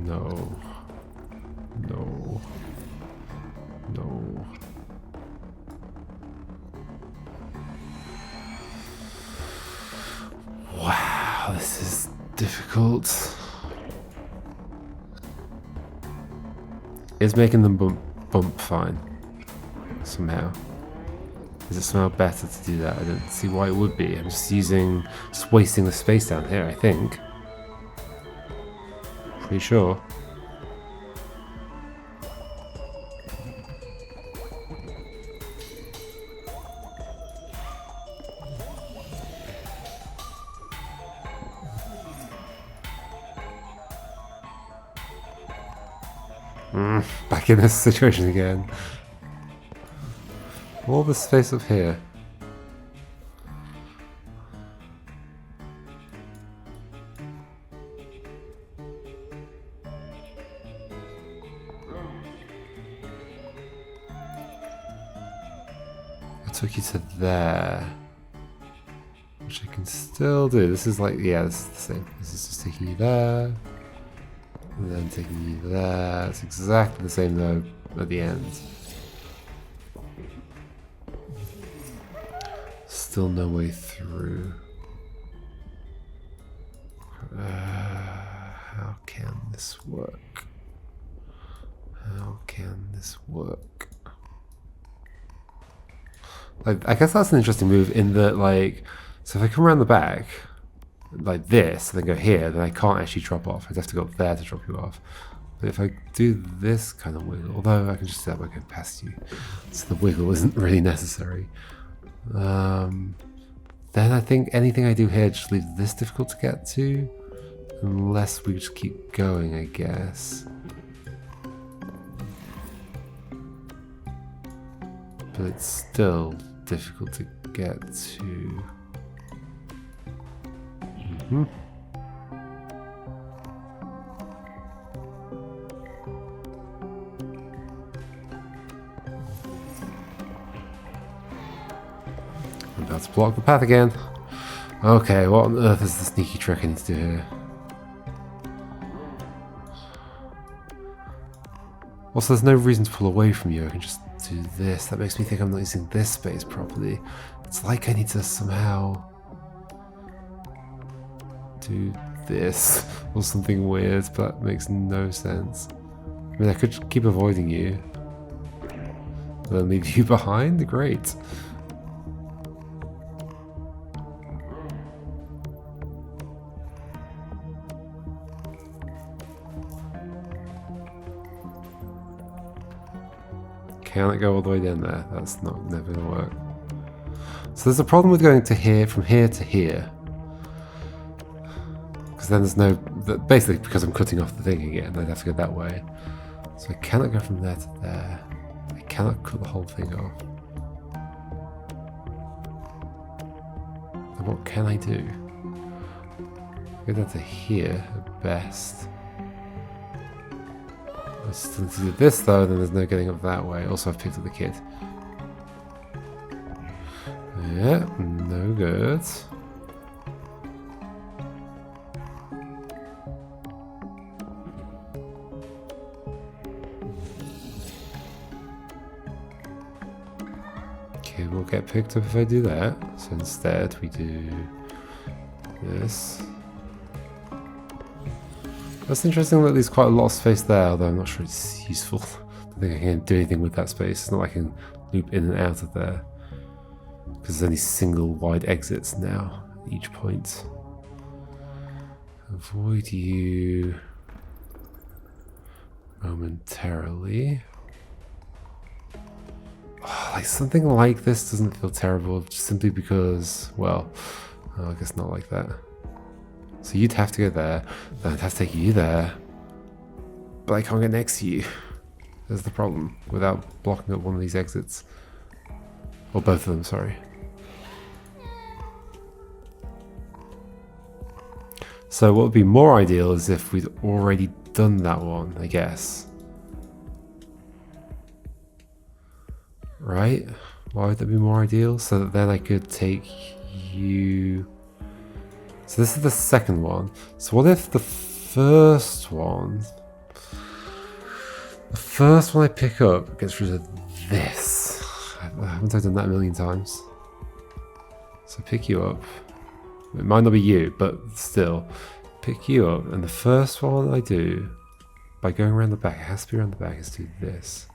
No. No. No. Wow, this is difficult. It's making them bump fine somehow. Is it somehow better to do that? I don't see why it would be. I'm just wasting the space down here, I think. Pretty sure. Back in this situation again. All the space up here. took you to there. Which I can still do. This is like, yeah, this is the same. This is just taking you there. And then taking you there. It's exactly the same though at the end. Still no way through. How can this work? How can this work? Like, I guess that's an interesting move in that, like, so if I come around the back, like this, and then go here, then I can't actually drop off. I'd have to go up there to drop you off. But if I do this kind of wiggle, although I can just do that by going past you, so the wiggle isn't really necessary. Then I think anything I do here just leaves this difficult to get to, unless we just keep going, I guess. But it's still difficult to get to. I'm about to block the path again. Okay, what on earth is the sneaky trick I need to do here? Also, there's no reason to pull away from you. I can just do this. That makes me think I'm not using this space properly. It's like I need to somehow do this or something weird, but that makes no sense. I mean, I could keep avoiding you, then leave you behind. Great. Can it go all the way down there? That's never gonna work. So there's a problem with going to here, from here to here. Because then there's no, basically because I'm cutting off the thing again, I'd have to go that way. So I cannot go from there to there. I cannot cut the whole thing off. And what can I do? Go down to here at best. I still need to do this though, then there's no getting up that way. Also, I've picked up the kid. Yeah, no good. Okay, we'll get picked up if I do that. So instead, we do this. That's interesting that there's quite a lot of space there, although I'm not sure it's useful. I don't think I can do anything with that space. It's not like I can loop in and out of there. Because there's only single wide exits now at each point. Avoid you momentarily. Oh, like something like this doesn't feel terrible simply because, well, I guess not like that. So you'd have to go there, then I'd have to take you there, but I can't get next to you. There's the problem, without blocking up one of these exits. Or both of them, sorry. So what would be more ideal is if we'd already done that one, I guess. Right? Why would that be more ideal? So that then I could take you... So this is the second one. So what if the first one... The first one I pick up gets rid of this. Haven't I done that a million times? So pick you up. It might not be you, but still. Pick you up, and the first one I do, by going around the back, it has to be around the back, is do this.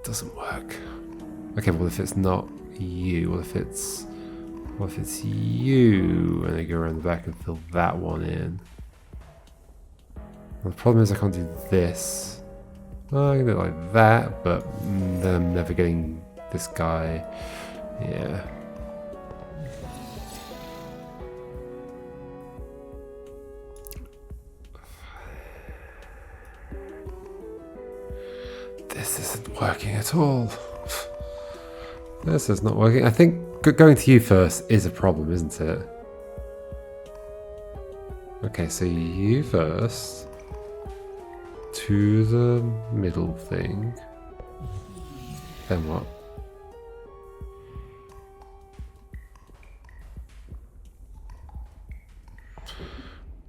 Doesn't work. Okay, well if it's not you, what if it's you, and I go around the back and fill that one in. Well, the problem is I can't do this. Well, I can do it like that, but then I'm never getting this guy. Yeah. This isn't working at all. This is not working. I think going to you first is a problem, isn't it? Okay, so you first. to the middle thing. Then what?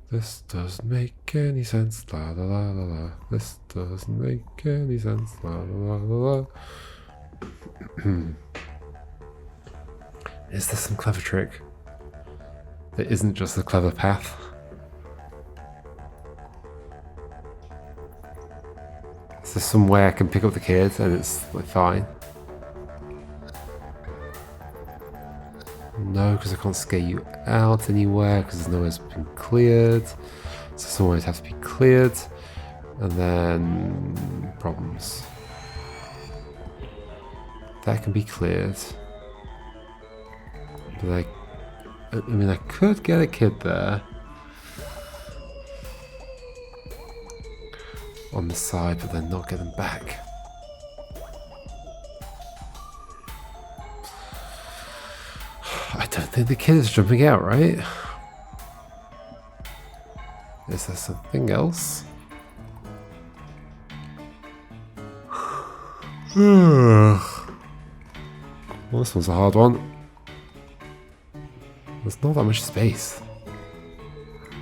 This doesn't make any sense, la la la la la. This doesn't make any sense, la la la la la. Is there some clever trick that isn't just a clever path? Is there some way I can pick up the kids and it's like fine? No, because I can't scare you out anywhere because there's nowhere it's been cleared. So some ways have to be cleared. And then problems. That can be cleared. But I mean, I could get a kid there. On the side, but then not get them back. I don't think the kid is jumping out, right? Is there something else? Well, this one's a hard one. There's not that much space.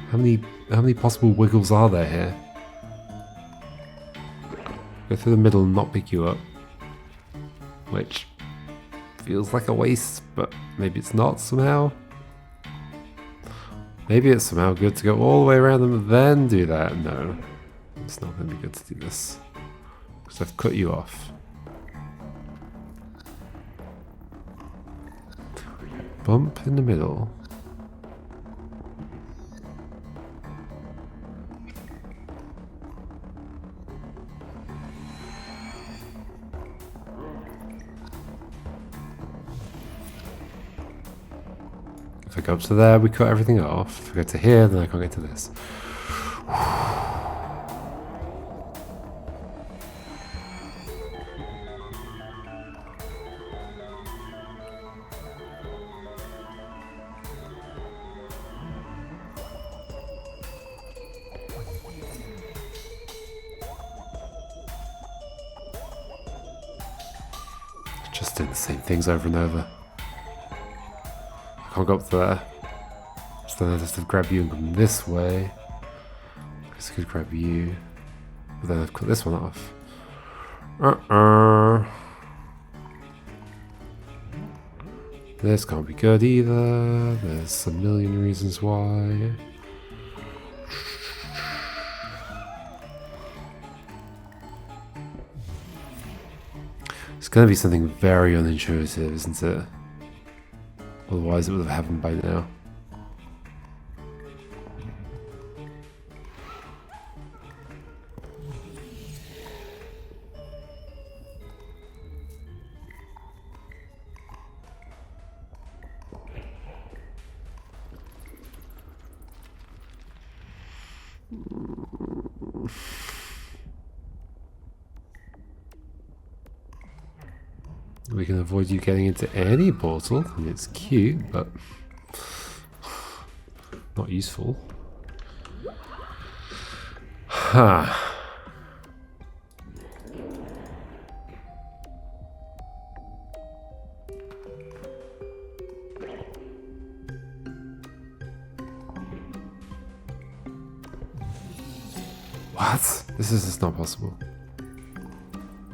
How many possible wiggles are there here? Go through the middle and not pick you up. Which feels like a waste, but maybe it's not somehow. Maybe it's somehow good to go all the way around them and then do that. No, it's not going to be good to do this. Because I've cut you off. Bump in the middle. If I go up to there, we cut everything off. If I go to here, then I can't get to this. Just doing the same things over and over. I can't go up there. So then I just have to grab you and come this way. I guess I could grab you. But then I've cut this one off. This can't be good either. There's a million reasons why. It's going to be something very unintuitive, isn't it? Otherwise it would have happened by now. We can avoid you getting into any portal, and it's cute, but not useful. Huh. What? This is just not possible.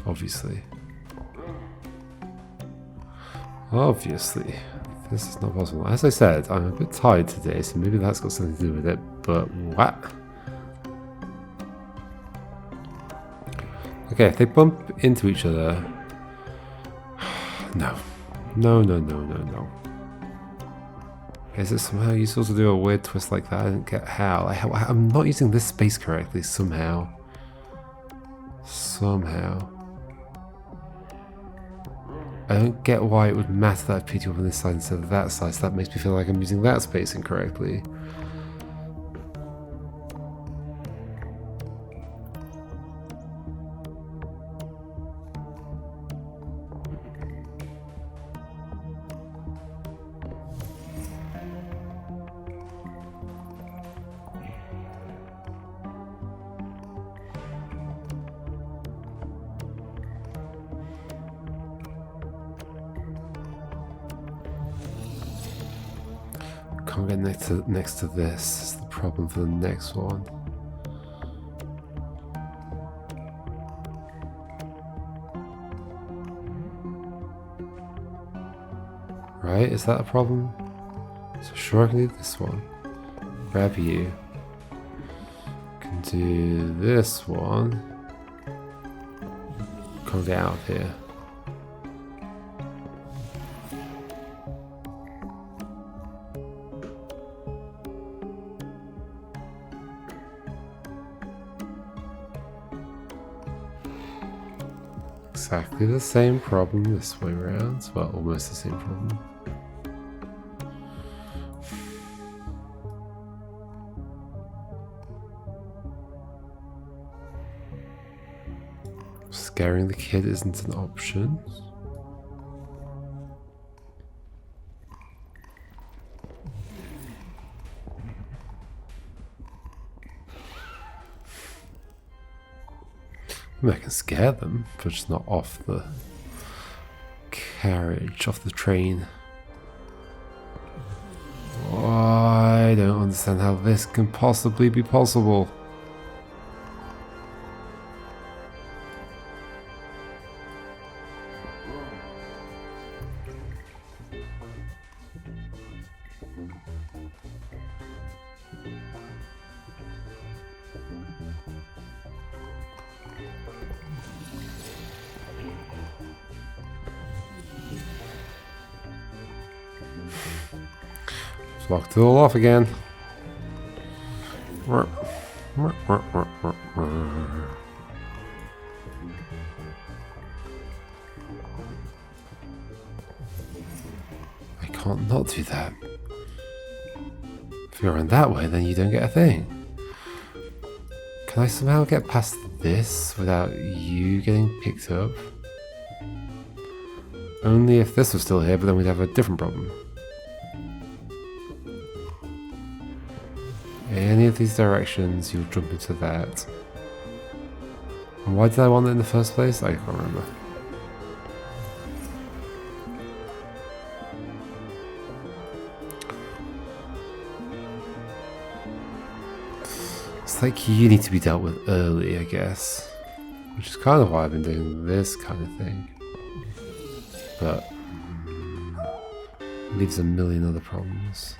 Obviously. Obviously, this is not possible. As I said, I'm a bit tired today, so maybe that's got something to do with it, but what? Okay, if they bump into each other... No. No, no, no, no, no. Is it somehow useful to do a weird twist like that? I didn't get how. I'm not using this space correctly, somehow. Somehow. I don't get why it would matter that I picked you up on this side instead of that side, so that makes me feel like I'm using that space incorrectly. Can't get next to this. That's the problem for the next one. Right? Is that a problem? So sure, I can do this one. Grab you. Can do this one. Can't get out of here. Exactly the same problem this way around. Well, almost the same problem. Scaring the kid isn't an option. I mean, I can scare them, but just not off the carriage, off the train. Oh, I don't understand how this can possibly be possible. Locked it all off again. I can't not do that. If you're in that way, then you don't get a thing. Can I somehow get past this without you getting picked up? Only if this was still here, but then we'd have a different problem. Any of these directions, you'll jump into that. And why did I want it in the first place? I can't remember. It's like you need to be dealt with early, I guess. Which is kind of why I've been doing this kind of thing. But leaves a million other problems.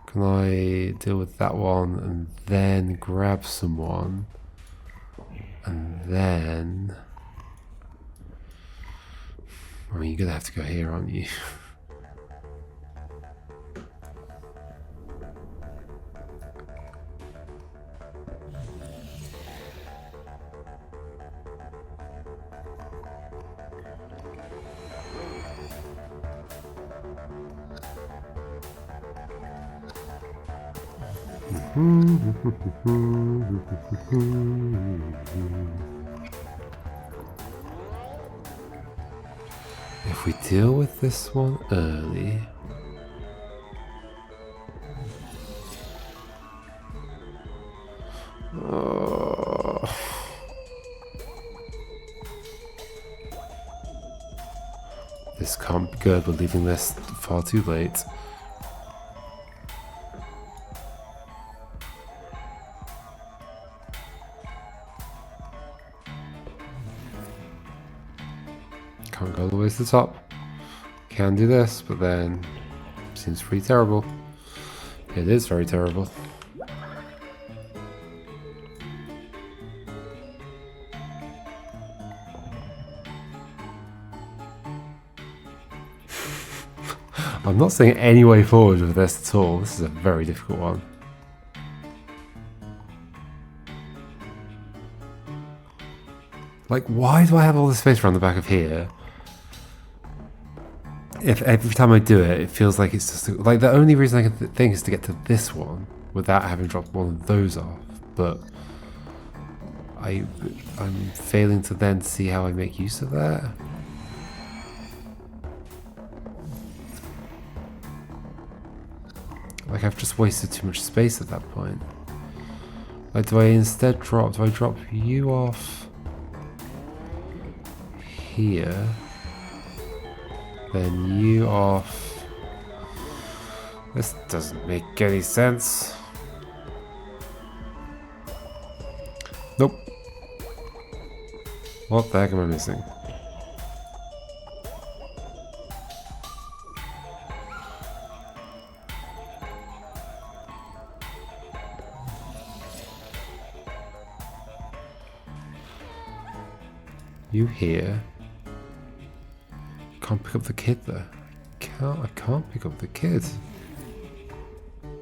Can I deal with that one and then grab someone and then... I mean, you're gonna have to go here, aren't you? If we deal with this one early, this can't be good. We're leaving this far too late. Can't go all the way to the top. Can do this, but then seems pretty terrible. It is very terrible. I'm not seeing any way forward with this at all. This is a very difficult one. Like, why do I have all this space around the back of here? If every time I do it, it feels like it's just... Like, the only reason I can think is to get to this one without having dropped one of those off. But I'm failing to then see how I make use of that. Like, I've just wasted too much space at that point. Like, do I instead drop... Do I drop you off here? Then you off. This doesn't make any sense. Nope. What the heck am I missing? You here? Can't pick up the kid though. I can't pick up the kid.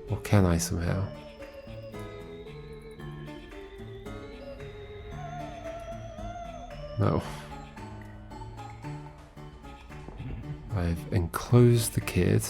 Or can I somehow? No. I've enclosed the kid.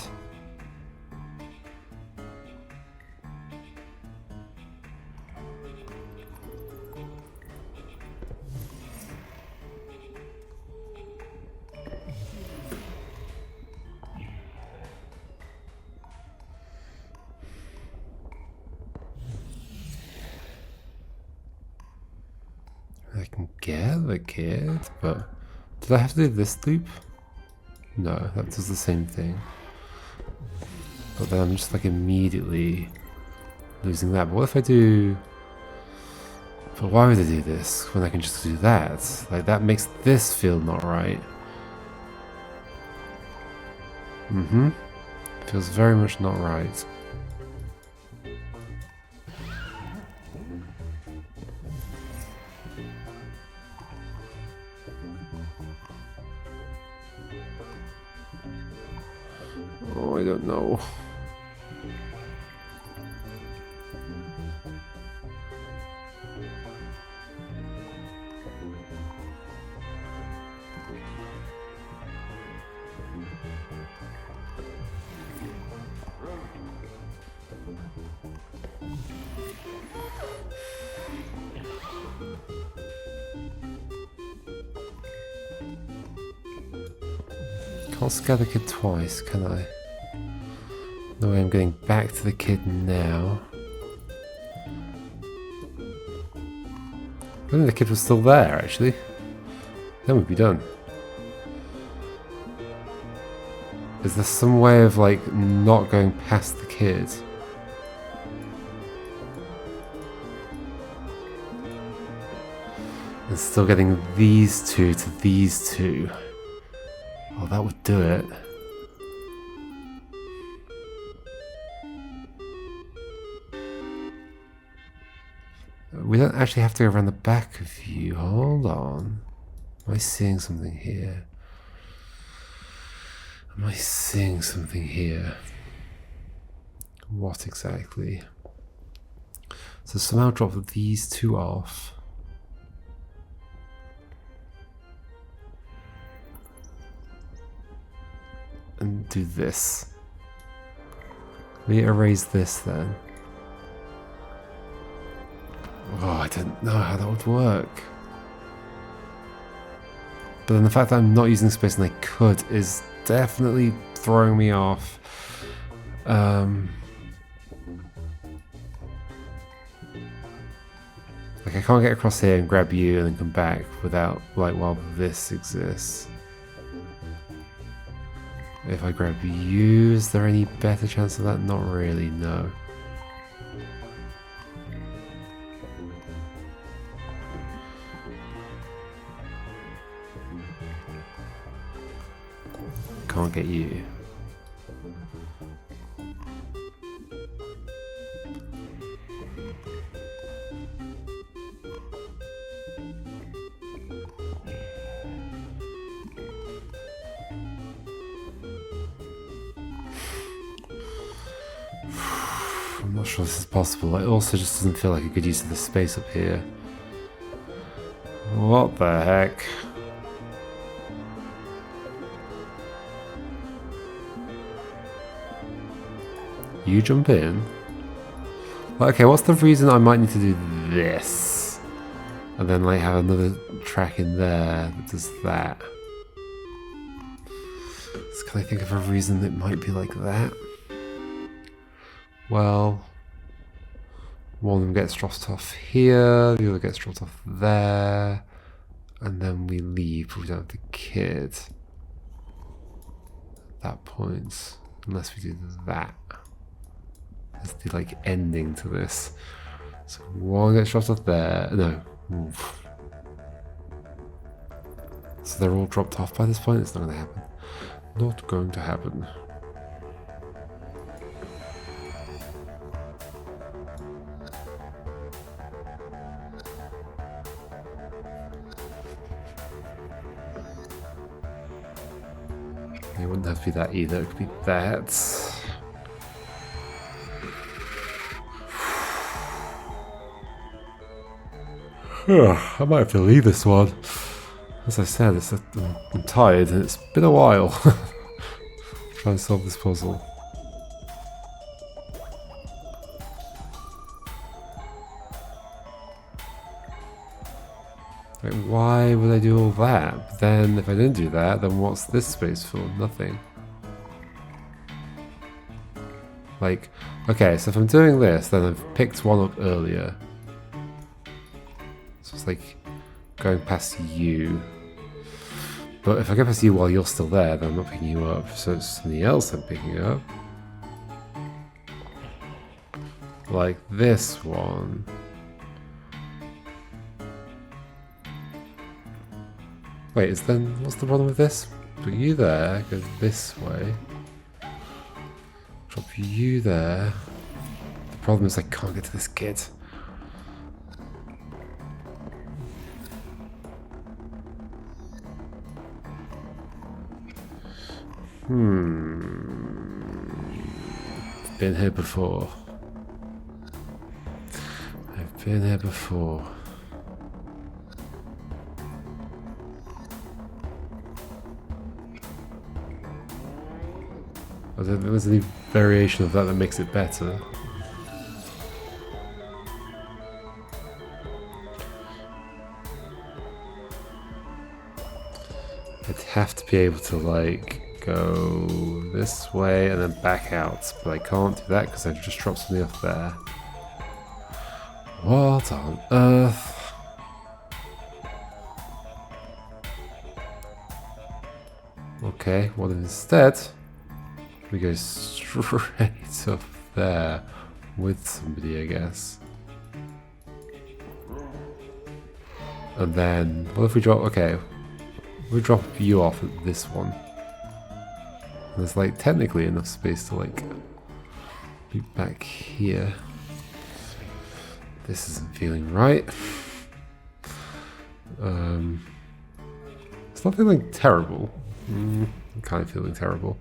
I can get the kid, but did I have to do this loop? No, that does the same thing. But then I'm just like immediately losing that. But what if I do... But why would I do this when I can just do that? Like that makes this feel not right. Feels very much not right. Oh, I don't know. Can't scare the kid twice, can I? No way I'm getting back to the kid now. I think the kid was still there, actually. Then we'd be done. Is there some way of, like, not going past the kid? And still getting these two to these two. Oh, that would do it. We don't actually have to go around the back of you. Hold on. Am I seeing something here? Am I seeing something here? What exactly? So somehow drop these two off. And do this. We erase this then. Oh, I don't know how that would work. But then the fact that I'm not using space and I could is definitely throwing me off. Like I can't get across here and grab you and then come back without, like, while this exists. If I grab you, is there any better chance of that? Not really, no. Can't get you. I'm not sure this is possible. It also just doesn't feel like a good use of the space up here. What the heck? You jump in. Okay, what's the reason I might need to do this? And then like have another track in there that does that. So can I think of a reason that might be like that? Well, one of them gets dropped off here, the other gets dropped off there, and then we leave, but we don't have the kid. that point. Unless we do that. That's the like ending to this. So one gets dropped off there. No. Oof. So they're all dropped off by this point? It's not going to happen. Not going to happen. It wouldn't have to be that either. It could be that. I might have to leave this one. As I said, I'm tired and it's been a while trying to solve this puzzle. Like, why would I do all that? But then if I didn't do that, then what's this space for? Nothing. Like, okay, so if I'm doing this, then I've picked one up earlier. So it's like going past you. But if I go past you while you're still there, then I'm not picking you up. So it's something else I'm picking up. Like this one. Wait, what's the problem with this? Put you there, go this way. Drop you there. The problem is I can't get to this kid. Been here before. I've been here before. I don't think there's any variation of that that makes it better. I'd have to be able to like go this way and then back out, but I can't do that because I just dropped something off there. What on earth? Okay, well instead we go straight up there with somebody, I guess. And then, what if we drop, okay, we drop you off at this one. There's like technically enough space to like be back here. This isn't feeling right. It's not feeling terrible. I'm kind of feeling terrible.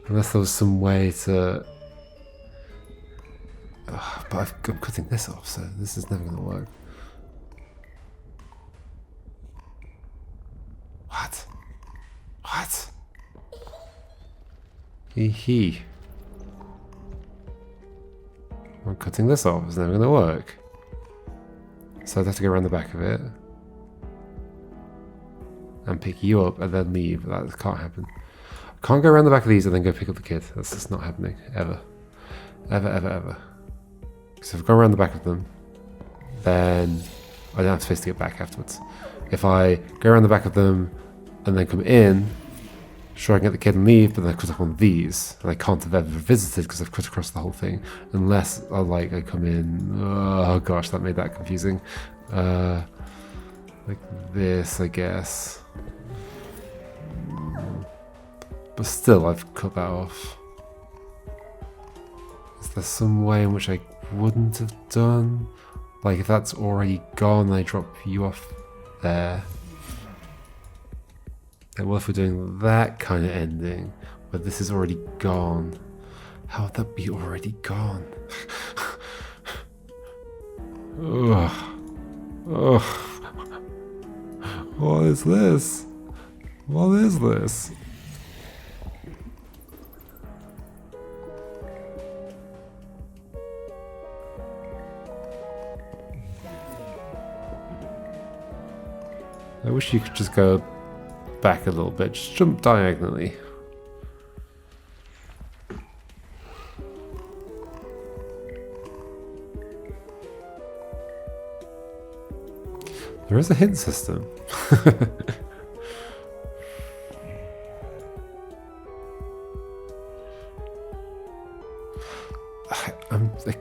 Unless there was some way to... but I'm cutting this off, so this is never going to work. What? What? Hee. I'm cutting this off, it's never going to work. So I'd have to go around the back of it. And pick you up and then leave. That can't happen. I can't go around the back of these and then go pick up the kid. That's just not happening. Ever. Ever, ever, ever. So if I go around the back of them, then I don't have space to get back afterwards. If I go around the back of them and then come in, sure I can get the kid and leave, but then I cut off on these. And I can't have ever visited because I've cut across the whole thing. Unless I come in. Oh gosh, that made that confusing. Like this, I guess. But still, I've cut that off. Is there some way in which I wouldn't have done? Like if that's already gone, I drop you off there. Then what if we're doing that kind of ending, where this is already gone? How would that be already gone? Ugh. Ugh. What is this? What is this? I wish you could just go back a little bit, just jump diagonally. There is a hint system.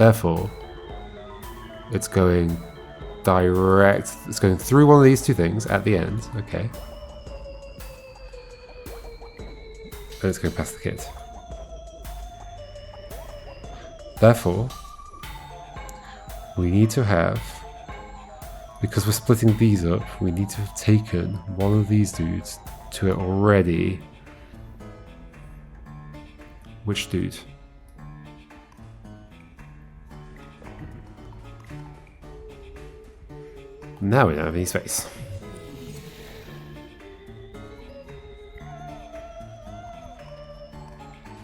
Therefore, it's going direct. It's going through one of these two things at the end. Okay. And it's going past the kid. Therefore, we need to have, because we're splitting these up, we need to have taken one of these dudes to it already. Which dude? Now we don't have any space.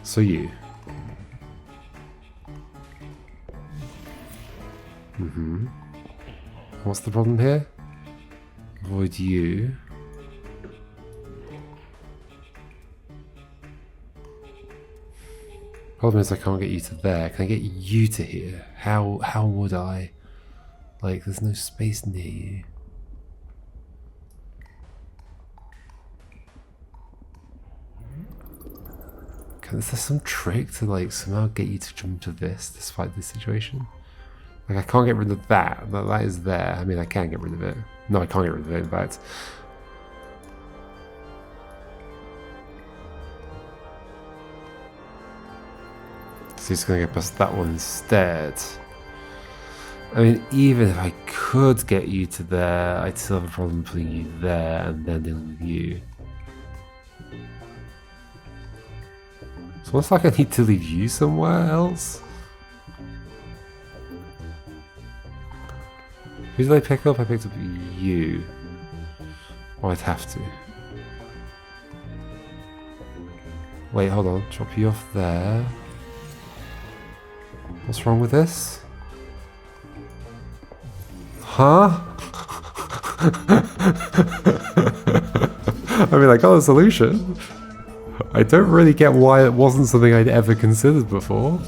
So you. What's the problem here? Avoid you. Problem is I can't get you to there. Can I get you to here? How would I? Like, there's no space near you. Is there some trick to like somehow get you to jump to this despite this situation? Like I can't get rid of that. That is there. I mean I can get rid of it. No, I can't get rid of it in fact. So he's gonna get past that one instead. I mean, even if I could get you to there, I'd still have a problem putting you there and then dealing with you. So almost like I need to leave you somewhere else. Who did I pick up? I picked up you. Oh, I'd have to. Wait, hold on. Drop you off there. What's wrong with this? Huh? I mean, I got a solution. I don't really get why it wasn't something I'd ever considered before.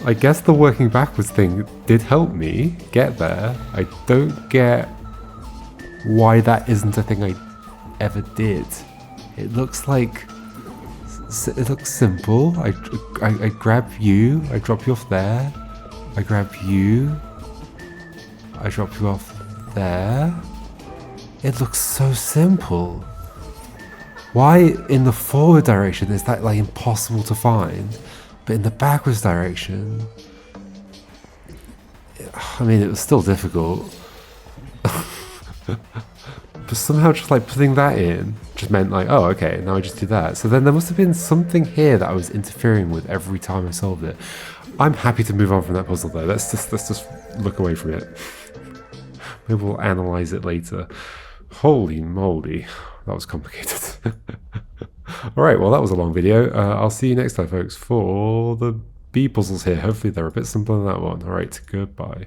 I guess the working backwards thing did help me get there. I don't get why that isn't a thing I ever did. It looks like... It looks simple. I grab you, I drop you off there. I grab you, I drop you off there. It looks so simple. Why in the forward direction is that like impossible to find, but in the backwards direction, I mean it was still difficult. But somehow just like putting that in just meant like, oh okay, now I just do that. So then there must have been something here that I was interfering with every time I solved it. I'm happy to move on from that puzzle though. Let's just look away from it. Maybe we'll analyze it later. Holy moly, that was complicated. Alright, well that was a long video. I'll see you next time folks for the B puzzles here. Hopefully they're a bit simpler than that one. Alright, goodbye.